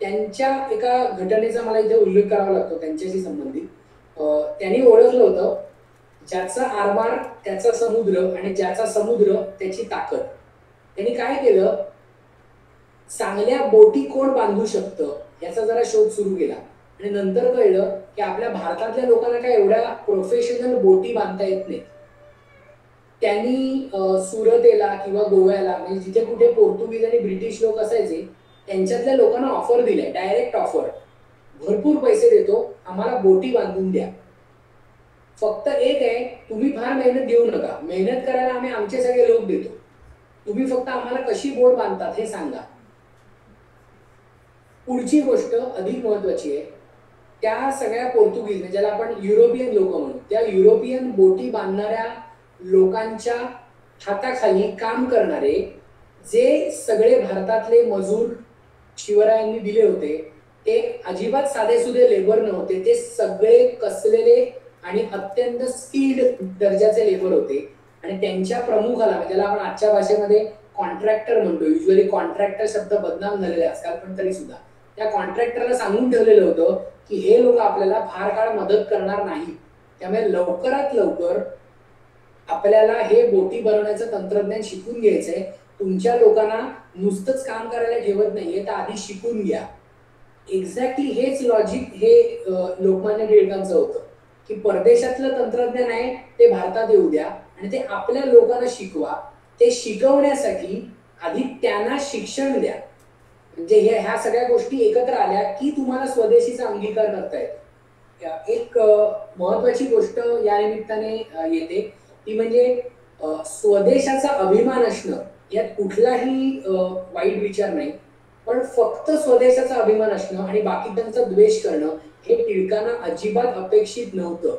त्यांच्या एका घटनेचा मला इथे उल्लेख करावा लागतो त्यांच्याशी संबंधित. त्यांनी ओळखलं होतं ज्याचा आरमार त्याचा समुद्र आणि ज्याचा समुद्र त्याची ताकद. त्यांनी काय केलं, चांगल्या बोटी कोण बांधू शकतं याचा जरा शोध सुरू केला आणि नंतर कळलं की आपल्या भारतातल्या लोकांना काय एवढ्या प्रोफेशनल बोटी बांधता येत नाही. त्यांनी सुरतेला किंवा गोव्याला म्हणजे जिथे कुठे पोर्तुगीज आणि ब्रिटिश लोक असायचे त्यांच्यातल्या लोकांना ऑफर दिलाय, डायरेक्ट ऑफर, भरपूर पैसे देतो आम्हाला बोटी बांधून द्या. फक्त एक आहे, तुम्ही फार मेहनत घेऊ नका, मेहनत करायला आम्ही आमचे सगळे लोक देतो, तुम्ही फक्त आम्हाला कशी बोट बांधतात हे सांगा. पुढची गोष्ट अधिक महत्वाची आहे, त्या सगळ्या पोर्तुगीज ज्याला आपण युरोपियन लोक म्हणू, त्या युरोपियन बोटी बांधणाऱ्या लोकांच्या हाताखाली काम करणारे जे सगळे भारतातले मजूर शिवरायांनी दिले होते ते अजिबात साधेसुधे लेबर नव्हते, ते सगळे कसलेले आणि अत्यंत स्किल्ड दर्जाचे लेबर होते. आणि त्यांच्या प्रमुखाला ज्याला आपण आजच्या भाषेमध्ये कॉन्ट्रॅक्टर म्हणतो, युजली कॉन्ट्रॅक्टर शब्द बदनाम झालेले आजकाल, पण तरी सुद्धा त्या कॉन्ट्रॅक्टरला सांगून ठेवलेलं होतं की हे लोक आपल्याला फार काळ मदत करणार नाही, त्यामुळे लवकरात लवकर आपल्याला हे बोटी बनवण्याचं तंत्रज्ञान शिकून घ्यायचंय, तुमच्या लोकांना नुसतंच काम करायला ठेवत नाहीये तर आधी शिकून घ्या. एक्झॅक्टली हेच लॉजिक हे लोकमान्य टिळकांचं होतं की परदेशातलं तंत्रज्ञान आहे ते भारतात येऊ द्या आणि ते आपल्या लोकांना शिकवा. ते शिकवण्यासाठी आधी त्यांना शिक्षण द्या. म्हणजे ह्या सगळ्या गोष्टी एकत्र आल्या की तुम्हाला स्वदेशीचा अंगीकार करता येतो. एक महत्वाची गोष्ट या निमित्ताने येते ती म्हणजे स्वदेशाचा अभिमान असणं, यात कुठलाही वाईट विचार नाही, पण फक्त स्वदेशाचा अभिमान असणं आणि बाकीच्यांचा द्वेष करणं हे टिळकांना अजिबात अपेक्षित नव्हतं.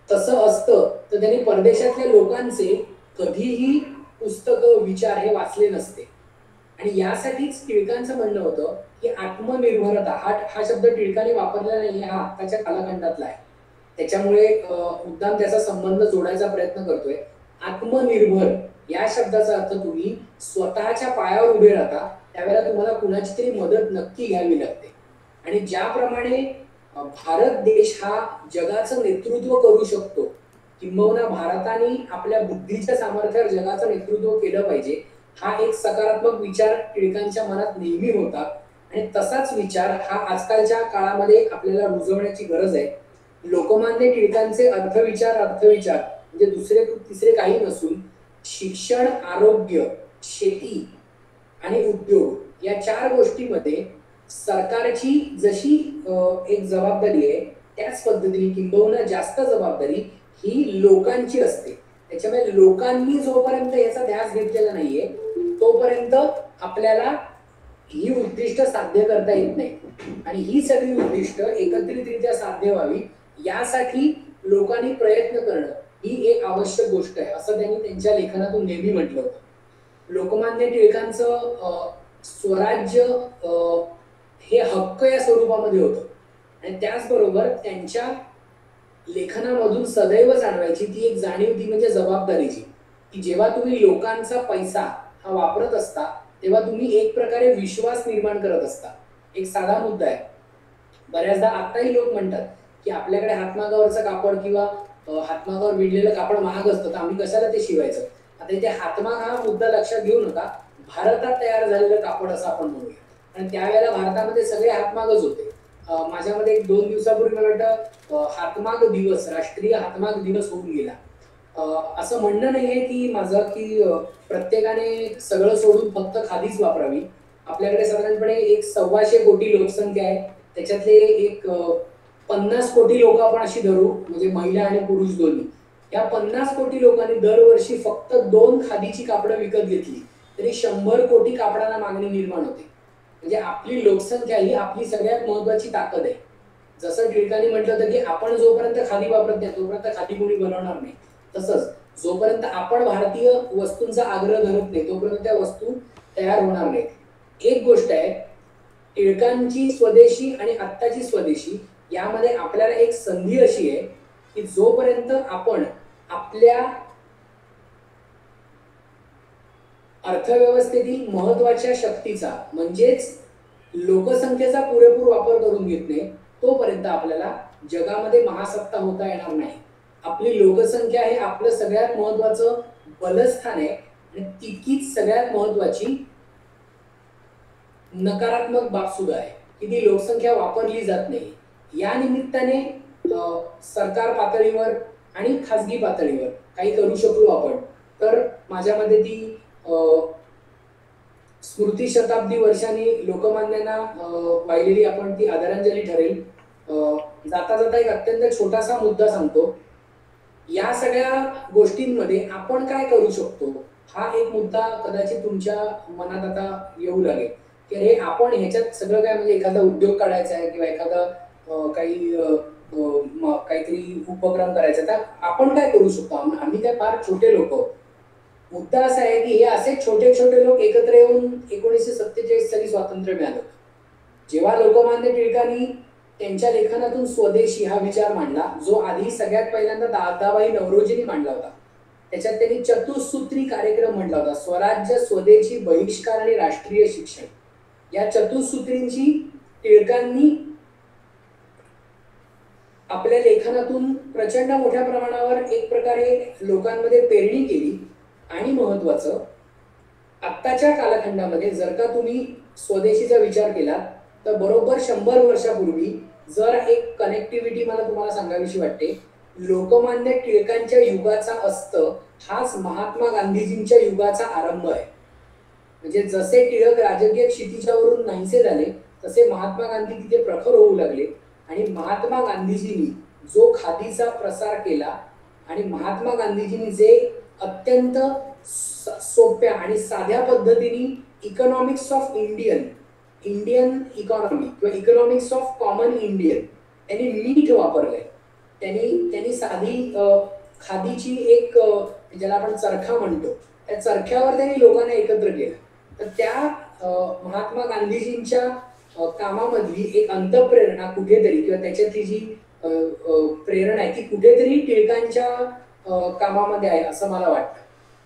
तसं असतं तर त्यांनी परदेशातल्या लोकांचे कधीही पुस्तकं विचार हे वाचले नसते. आणि यासाठीच टिळकांचं म्हणणं होतं की आत्मनिर्भरता हा शब्द टिळकाने वापरला नाही, हा आताच्या कालखंडातला आहे, त्याच्यामुळे मुद्दाम त्याचा संबंध जोडायचा प्रयत्न करतोय. आत्मनिर्भर या शब्दाचा अर्थ तुम्ही स्वतःच्या पायावर उभे राहता, त्यावेळेला तुम्हाला कुणाची तरी मदत नक्की घ्यावी लागते. आणि ज्याप्रमाणे भारत देश हा जगाचं नेतृत्व करू शकतो, किंबहुना भारताने आपल्या बुद्धीच्या सामर्थ्यावर जगाचं नेतृत्व केलं पाहिजे, हा एक सकारात्मक विचार टिळकांच्या मनात नेहमी होता. आणि तसाच विचार हा आजकालच्या काळामध्ये आपल्याला रुजवण्याची गरज आहे. लोकमान्य टिळकांचे अर्थविचार म्हणजे दुसरे तिसरे काही नसून शिक्षण, आरोग्य, शेती आणि उद्योग या 4 गोष्टींमध्ये सरकारची जशी एक जबाबदारी आहे त्याच पद्धतीने किंबहुना जास्त जबाबदारी ही लोकांची असते. त्याच्यामुळे लोकांनी जोपर्यंत याचा ध्यास घेतलेला नाहीये तोपर्यंत आपल्याला ही उद्दिष्ट साध्य करता येत नाही. आणि ही सगळी उद्दिष्ट एकत्रितरित्या साध्य व्हावी यासाठी लोकांनी प्रयत्न करणं ही एक आवश्यक गोष्ट आहे, असं त्यांनी त्यांच्या लेखनातून नेहमी म्हटलं होतं. लोकमान्य टिळकांचं स्वराज्य हे हक्क या स्वरूपामध्ये होतं. आणि त्याचबरोबर त्यांच्या लेखनामधून सदैव जाणवायची ती एक जाणीव, ती म्हणजे जबाबदारीची, की जेव्हा तुम्ही लोकांचा पैसा हा वापरत असता तेव्हा तुम्ही एक प्रकारे विश्वास निर्माण करत असता. एक साधा मुद्दा आहे, बऱ्याचदा आताही लोक म्हणतात की आपल्याकडे हातमागावरचं कापड किंवा हातमागावर विणलेलं कापड महाग असतं तर आम्ही कशाला ते शिवायचं. आता इथे हातमाग हा मुद्दा लक्षात घेऊ नका, भारतात तयार झालेलं कापड असं आपण म्हणूया. आणि त्यावेळेला भारतामध्ये सगळे हातमागच होते. माझ्यामध्ये 2 दिवसापूर्वी मला वाटतं हातमाग दिवस, राष्ट्रीय हातमाग दिवस होऊन गेला. असं म्हणणं नाहीये की माझं की प्रत्येकाने सगळं सोडून फक्त खादीच वापरावी. आपल्याकडे साधारणपणे 1.25 कोटी लोकसंख्या आहे, त्याच्यातले 50 कोटी लोक आपण अशी धरू, म्हणजे महिला आणि पुरुष दोन्ही, या 50 कोटी लोकांनी दरवर्षी फक्त 2 खादीची कापडं विकत घेतली तरी 100 कोटी कापडाला मागणी निर्माण होते. म्हणजे आपली लोकसंख्या ही आपली सगळ्यात महत्वाची ताकद आहे. जसं टिळकांनी म्हटलं होतं की आपण जोपर्यंत खादी वापरत नाही तोपर्यंत खादी कोणी बनवणार नाही. तसंच जोपर्यंत आपण भारतीय वस्तूंचा आग्रह धरत नाही तोपर्यंत त्या वस्तू तयार होणार नाहीत. एक गोष्ट आहे, टिळकांची स्वदेशी आणि आत्ताची स्वदेशी यामध्ये आपल्याला एक संधी अशी आहे की जोपर्यंत आपण आपल्या अर्थव्यवस्थेतील महत्वाच्या शक्तीचा म्हणजेच लोकसंख्येचा पुरेपूर वापर करून घेत नाही तोपर्यंत आपल्याला जगामध्ये महासत्ता होता येणार नाही. आपली लोकसंख्या हे आपलं सगळ्यात महत्वाचं बलस्थान आहे आणि तितकीच सगळ्यात महत्वाची नकारात्मक बाब सुद्धा आहे की ती लोकसंख्या वापरली जात नाही. या निमित्ताने सरकार पातळीवर आणि खासगी पातळीवर काही करू शकलो आपण तर माझ्या मते ती स्मृती शताब्दी वर्षांनी लोकमान्यांना वाहिलेली आपण ती आदरांजली ठरेल. जाता जाता एक अत्यंत छोटासा मुद्दा सांगतो. या सगळ्या गोष्टींमध्ये आपण काय करू शकतो हा एक मुद्दा कदाचित तुमच्या मनात आता येऊ लागेल की अरे आपण ह्याच्यात सगळं काय म्हणजे एखादा उद्योग काढायचा आहे किंवा एखादा काहीतरी उपक्रम करायचा तर आपण काय करू शकतो. आम्ही काय फार छोटे लोक. मुद्दा असा आहे की हे असे छोटे छोटे लोक एकत्र येऊन 1947 साली स्वातंत्र्य मिळालं. जेव्हा लोकमान्य टिळकांनी त्यांच्या लेखनातून स्वदेशी हा विचार मांडला जो आधी सगळ्यात पहिल्यांदा दादाबाई नवरोजींनी मांडला होता. त्याच्यात त्यांनी चतुसूत्री कार्यक्रम म्हटला होता. स्वराज्य, स्वदेशी, बहिष्कार आणि राष्ट्रीय शिक्षण या चतुसूत्रींची टिळकांनी आपल्या लेखनातून प्रचंड मोठ्या प्रमाणावर एक प्रकारे लोकांमध्ये पेरणी केली. आणि महत्वाचं आत्ताच्या कालखंडामध्ये जर का तुम्ही स्वदेशीचा विचार केला तर बरोबर 100 वर्षापूर्वी जर एक कनेक्टिव्हिटी मला तुम्हाला सांगावीशी वाटते. लोकमान्य टिळकांच्या युगाचा अस्त हाच महात्मा गांधीजींच्या युगाचा आरंभ आहे. म्हणजे जसे टिळक राजकीय क्षितिजावरून नाहीसे झाले तसे महात्मा गांधी तिथे प्रखर होऊ लागले आणि महात्मा गांधीजींनी जो खादीचा प्रसार केला आणि महात्मा गांधीजींनी जे अत्यंत सोप्या आणि साध्या पद्धतीने इकॉनॉमिक्स ऑफ इंडियन इकॉनॉमी किंवा इकॉनॉमिक्स ऑफ कॉमन इंडियन त्यांनी नीट वापरलंय. त्यांनी साधी खादीची एक ज्याला आपण चरखा म्हणतो त्या चरख्यावर त्यांनी लोकांना एकत्र केलं. तर त्या महात्मा गांधीजींच्या कामामधली एक अंतःप्रेरणा कुठेतरी किंवा त्याच्यातली जी प्रेरणा आहे ती कुठेतरी टिळकांच्या कामामध्ये आहे असं मला वाटतं.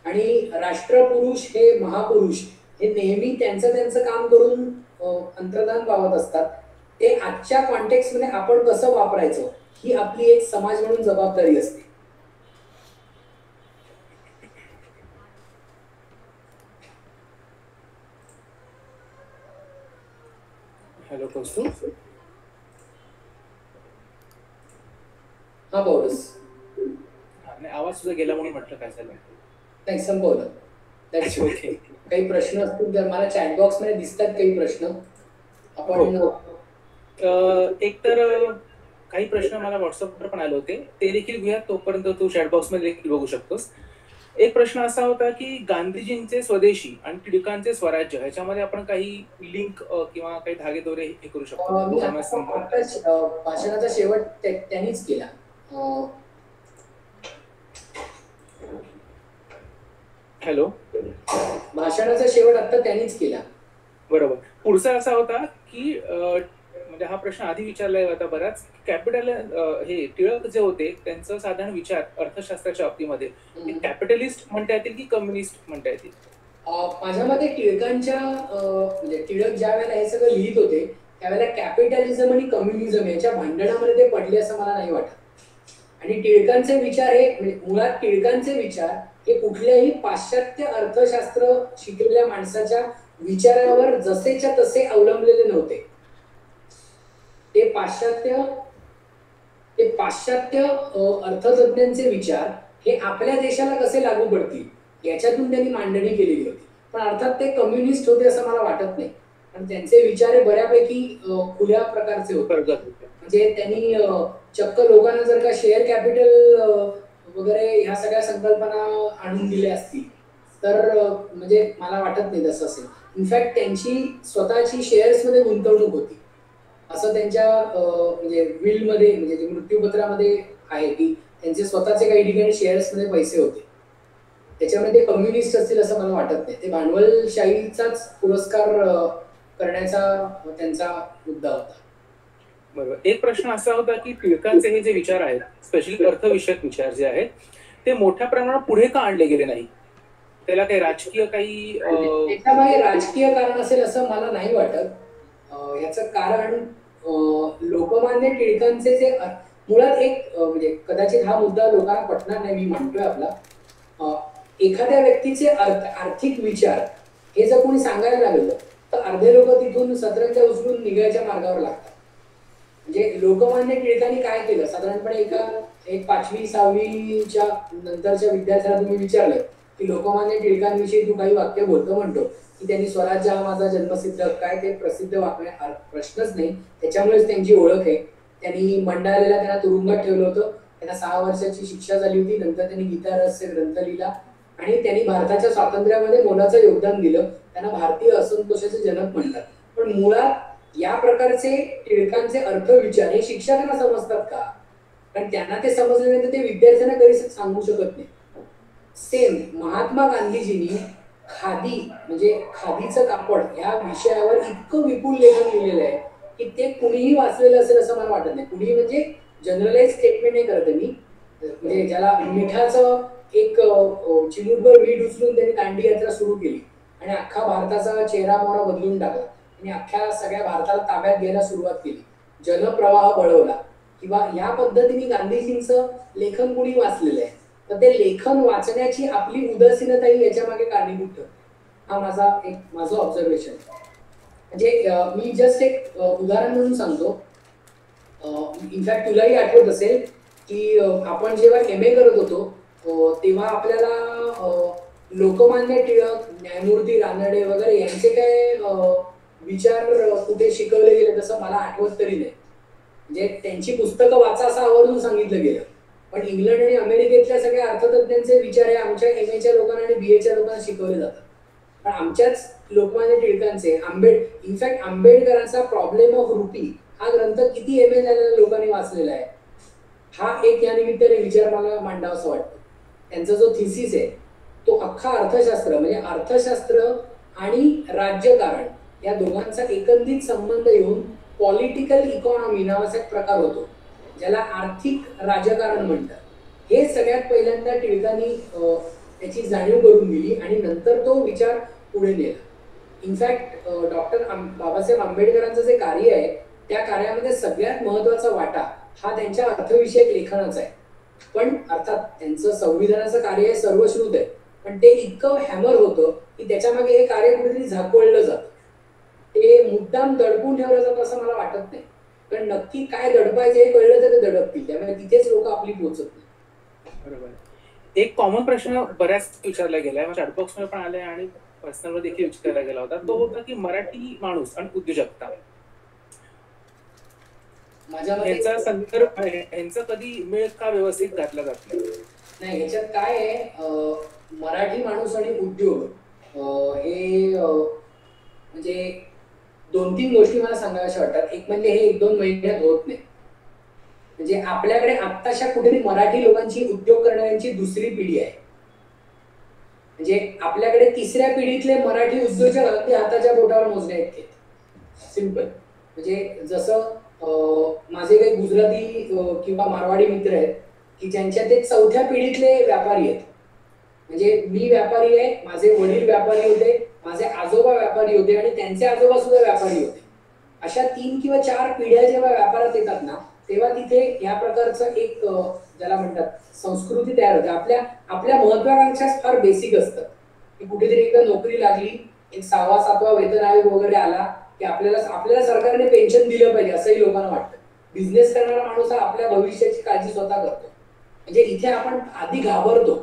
आणि राष्ट्रपुरुष हे महापुरुष हे नेहमी त्यांचं काम करून अंतर्धान पावत असतात. ते आजच्या कॉन्टेक्स्टमध्ये आपण कसं वापरायचं ही आपली एक समाज म्हणून जबाबदारी असते. हॅलो कौस्तुभ. हा पौरस. नाही आवाज सुद्धा गेला म्हणून म्हटलं काय झालं. नाही संपवलं. ओके. काही प्रश्न असतील तर मला चॅट बॉक्स मध्ये दिसतात काही प्रश्न आपण एक तर काही प्रश्न मला व्हॉट्सअपवर पण आले होते ते देखील घेऊया. तोपर्यंत तू चॅट बॉक्स मध्ये देखील बघू शकतोस. एक प्रश्न असा होता की गांधीजींचे स्वदेशी आणि टिळकांचे स्वराज्य ह्याच्यामध्ये आपण काही लिंक किंवा काही धागेदोरे हे करू शकतो. भाषणाचा शेवट त्यांनीच केला. हॅलो. भाषणाचा शेवट आता त्यांनीच केला. बरोबर. पुढचा असा होता की म्हणजे हा प्रश्न आधी विचारला होता बराच. कॅपिटल हे टिळक जे होते त्यांचं साधारण विचार अर्थशास्त्राच्या बाबतीमध्ये कॅपिटलिस्ट म्हणता येतील की कम्युनिस्ट म्हणता येतील. माझ्या मते टिळकांच्या म्हणजे टिळक ज्या वेळेला हे सगळं लिहित होते त्यावेळेला कॅपिटलिझम आणि कम्युनिझम याच्या भांडणामध्ये ते पडले असं मला नाही वाटत. आणि टिळकांचे विचार हे मुळात टिळकांचे विचार हे कुठल्याही पाश्चात्य अर्थशास्त्र शिकलेल्या माणसाच्या विचारावर जसेच्या तसे अवलंबलेले नव्हते. ते पाश्चात्य अर्थतज्ञांचे विचार हे आपल्या देशाला कसे लागू पडतील याच्यातून त्यांनी मांडणी केलेली होती. पण अर्थात ते कम्युनिस्ट होते असं मला वाटत नाही. पण त्यांचे विचार हे बऱ्यापैकी खुल्या प्रकारचे होते. म्हणजे त्यांनी चक्क लोकांना जर का शेअर कॅपिटल वगैरे ह्या सगळ्या संकल्पना आणून दिल्या असतील तर म्हणजे मला वाटत नाही तसं असेल. इनफॅक्ट त्यांची स्वतःची शेअर्समध्ये गुंतवणूक होती असं त्यांच्या म्हणजे विलमध्ये म्हणजे जे मृत्यूपत्रामध्ये आहे की त्यांचे स्वतःचे काही ठिकाणी शेअर्समध्ये पैसे होते. त्याच्यामुळे ते कम्युनिस्ट असतील असं मला वाटत नाही. ते भांडवलशाहीचाच पुरस्कार करण्याचा त्यांचा मुद्दा होता. बरोबर. एक प्रश्न असा होता की टिळकांचे हे जे विचार आहेत, स्पेशली अर्थविषयक विचार जे आहेत, ते मोठ्या प्रमाणात पुढे का आणले गेले नाही? त्याला काही राजकीय काही त्याच्यामागे राजकीय कारण असेल असं मला नाही वाटत. याचं कारण लोकमान्य टिळकांचे जे मुळात एक म्हणजे कदाचित हा मुद्दा लोकांना पटणार नाही, मी म्हणतोय आपला. एखाद्या व्यक्तीचे आर्थिक विचार हे जर कोणी सांगायला लागलं तर अर्धे लोक तिथून सतरंजा उचलून निघायच्या मार्गावर लागतात. म्हणजे लोकमान्य टिळकांनी काय केलं, साधारणपणे एक 5वी 6वीच्या नंतरच्या विद्यार्थ्याला तुम्ही विचारलं की लोकमान्य टिळकांविषयी तू काही वाक्य बोलतो म्हणतो की त्यांनी स्वराज्य हा माझा जन्मसिद्ध हक्क आहे, ते प्रसिद्ध वाक्य प्रश्नच नाही. त्याच्यामुळेच त्यांची ओळख आहे. त्यांनी मंडालेला त्यांना तुरुंगात ठेवलं होतं. त्यांना 6 वर्षाची शिक्षा झाली होती. नंतर त्यांनी गीता रहस्य ग्रंथ लिहिला आणि त्यांनी भारताच्या स्वातंत्र्यामध्ये मोलाचं योगदान दिलं. त्यांना भारतीय असंतोषाचे जनक म्हणतात. पण मुळात या प्रकारचे टिळकांचे अर्थविचार हे शिक्षकांना समजतात का? कारण त्यांना ते समजले नाही तर ते विद्यार्थ्यांना कधी सांगू शकत नाही. सेम महात्मा गांधीजींनी खादी म्हणजे खादीचं कापड या विषयावर इतकं विपुल लेखन लिहिलेलं आहे की ते कुणीही वाचलेलं असेल असं मला वाटत नाही. कुणीही म्हणजे जनरलाइज स्टेटमेंट नाही करत मी, म्हणजे ज्याला मिठाचं एक चिमूटभर मीठ उचलून त्यांनी दांडी यात्रा सुरू केली आणि अख्खा भारताचा चेहरा मोहरा बदलून टाकला आणि अख्ख्या सगळ्या भारताला ताब्यात घ्यायला सुरुवात केली, जनप्रवाह वळवला, किंवा या पद्धतीने गांधीजींचं लेखन कुणी वाचलेलं आहे तर ते लेखन वाचण्याची आपली उदासीनता याच्या मागे कारणीभूत ठरते. हा माझं ऑब्झर्वेशन. म्हणजे मी जस्ट एक उदाहरण म्हणून सांगतो. इनफॅक्ट तुलाही आठवत असेल की आपण जेव्हा MA करत होतो तेव्हा आपल्याला लोकमान्य टिळक, न्यायमूर्ती रानडे वगैरे यांचे काय विचार कुठे शिकवले गेले तसं मला आठवत तरी नाही. म्हणजे त्यांची पुस्तकं वाचा असं आवर्जून सांगितलं गेलं. पण इंग्लंड आणि अमेरिकेतल्या सगळ्या अर्थतज्ञांचे विचार हे आमच्या MAच्या लोकांना आणि BAच्या लोकांना शिकवले जातात. पण आमच्याच लोकमान्य टिळकांचे इनफॅक्ट आंबेडकरांचा प्रॉब्लेम ऑफ रुपी हा ग्रंथ किती MA झालेल्या लोकांनी वाचलेला आहे, हा एक या निमित्ताने विचार मला मांडावासा वाटतो. त्यांचा जो थिसिस आहे तो अख्खा अर्थशास्त्र म्हणजे अर्थशास्त्र आणि राज्यकारण या दोघांचा एकंदरीत संबंध येऊन पॉलिटिकल इकॉनॉमी नावाचा एक प्रकार होतो ज्याला आर्थिक राजकारण म्हणतात. हे सगळ्यात पहिल्यांदा टिळकांनी त्याची जाणीव करून दिली आणि नंतर तो विचार पुढे नेला. इनफॅक्ट डॉक्टर बाबासाहेब आंबेडकरांचं जे कार्य आहे त्या कार्यामध्ये सगळ्यात महत्वाचा वाटा हा त्यांच्या अर्थविषयक लेखनाचा आहे. पण अर्थात त्यांचं संविधानाचं कार्य सर्वश्रुत आहे, पण ते इतकं हॅमर होतं की त्याच्यामागे हे कार्य कुठेतरी झाकवलं जातं. ते मुद्दाम दडपून ठेवलं जातं असं मला वाटत नाही. पण नक्की काय दडपायचं हे कळलं तर ते दडपतील, त्यामुळे तिथेच लोक आपली पोहोचत नाही. बरोबर. एक कॉमन प्रश्न बऱ्याच विचारला गेलाय, चॅटबॉक्स मध्ये पण आलाय आणि पर्सनल देखील विचारला गेला होता, तो होता की मराठी माणूस आणि उद्योजकता यांचा संदर्भ यांचा कधी मेळ का व्यवस्थित घातला जात नाही. ह्याच्यात काय आहे, मराठी माणूस आणि उद्योग हे म्हणजे 2-3 गोष्टी मला सांगायच्या वाटतात. एक म्हणजे हे 1-2 महिन्यात होत नाही. म्हणजे आपल्याकडे आत्ताशा कुठेतरी मराठी लोकांची उद्योग करणाऱ्यांची दुसरी पिढी आहे. म्हणजे आपल्याकडे 3ऱ्या पिढीतले मराठी उद्योजक अगदी हाताच्या बोटावर मोजणे इतके सिंपल. म्हणजे जसं माझे काही गुजराती किंवा मारवाडी मित्र आहेत की ज्यांच्या ते 4थ्या पिढीतले व्यापारी आहेत. म्हणजे मी व्यापारी आहे, माझे वडील व्यापारी होते, माझे आजोबा व्यापारी होते आणि त्यांचे आजोबा सुद्धा व्यापारी होते. अशा 3 किंवा 4 पिढ्या जेव्हा व्यापारात येतात ना तेव्हा तिथे या प्रकारचं एक ज्याला म्हणतात संस्कृती तयार होते. आपल्या महत्वाकांक्षा फार बेसिक असतात की कुठेतरी एकदा नोकरी लागली, एक 6वा 7वा वेतन आयोग वगैरे आला की आपल्याला सरकारने पेन्शन दिलं पाहिजे असंही लोकांना वाटतं. बिझनेस करणारा माणूस हा आपल्या भविष्याची काळजी स्वतः करतो. म्हणजे इथे आपण आधी घाबरतो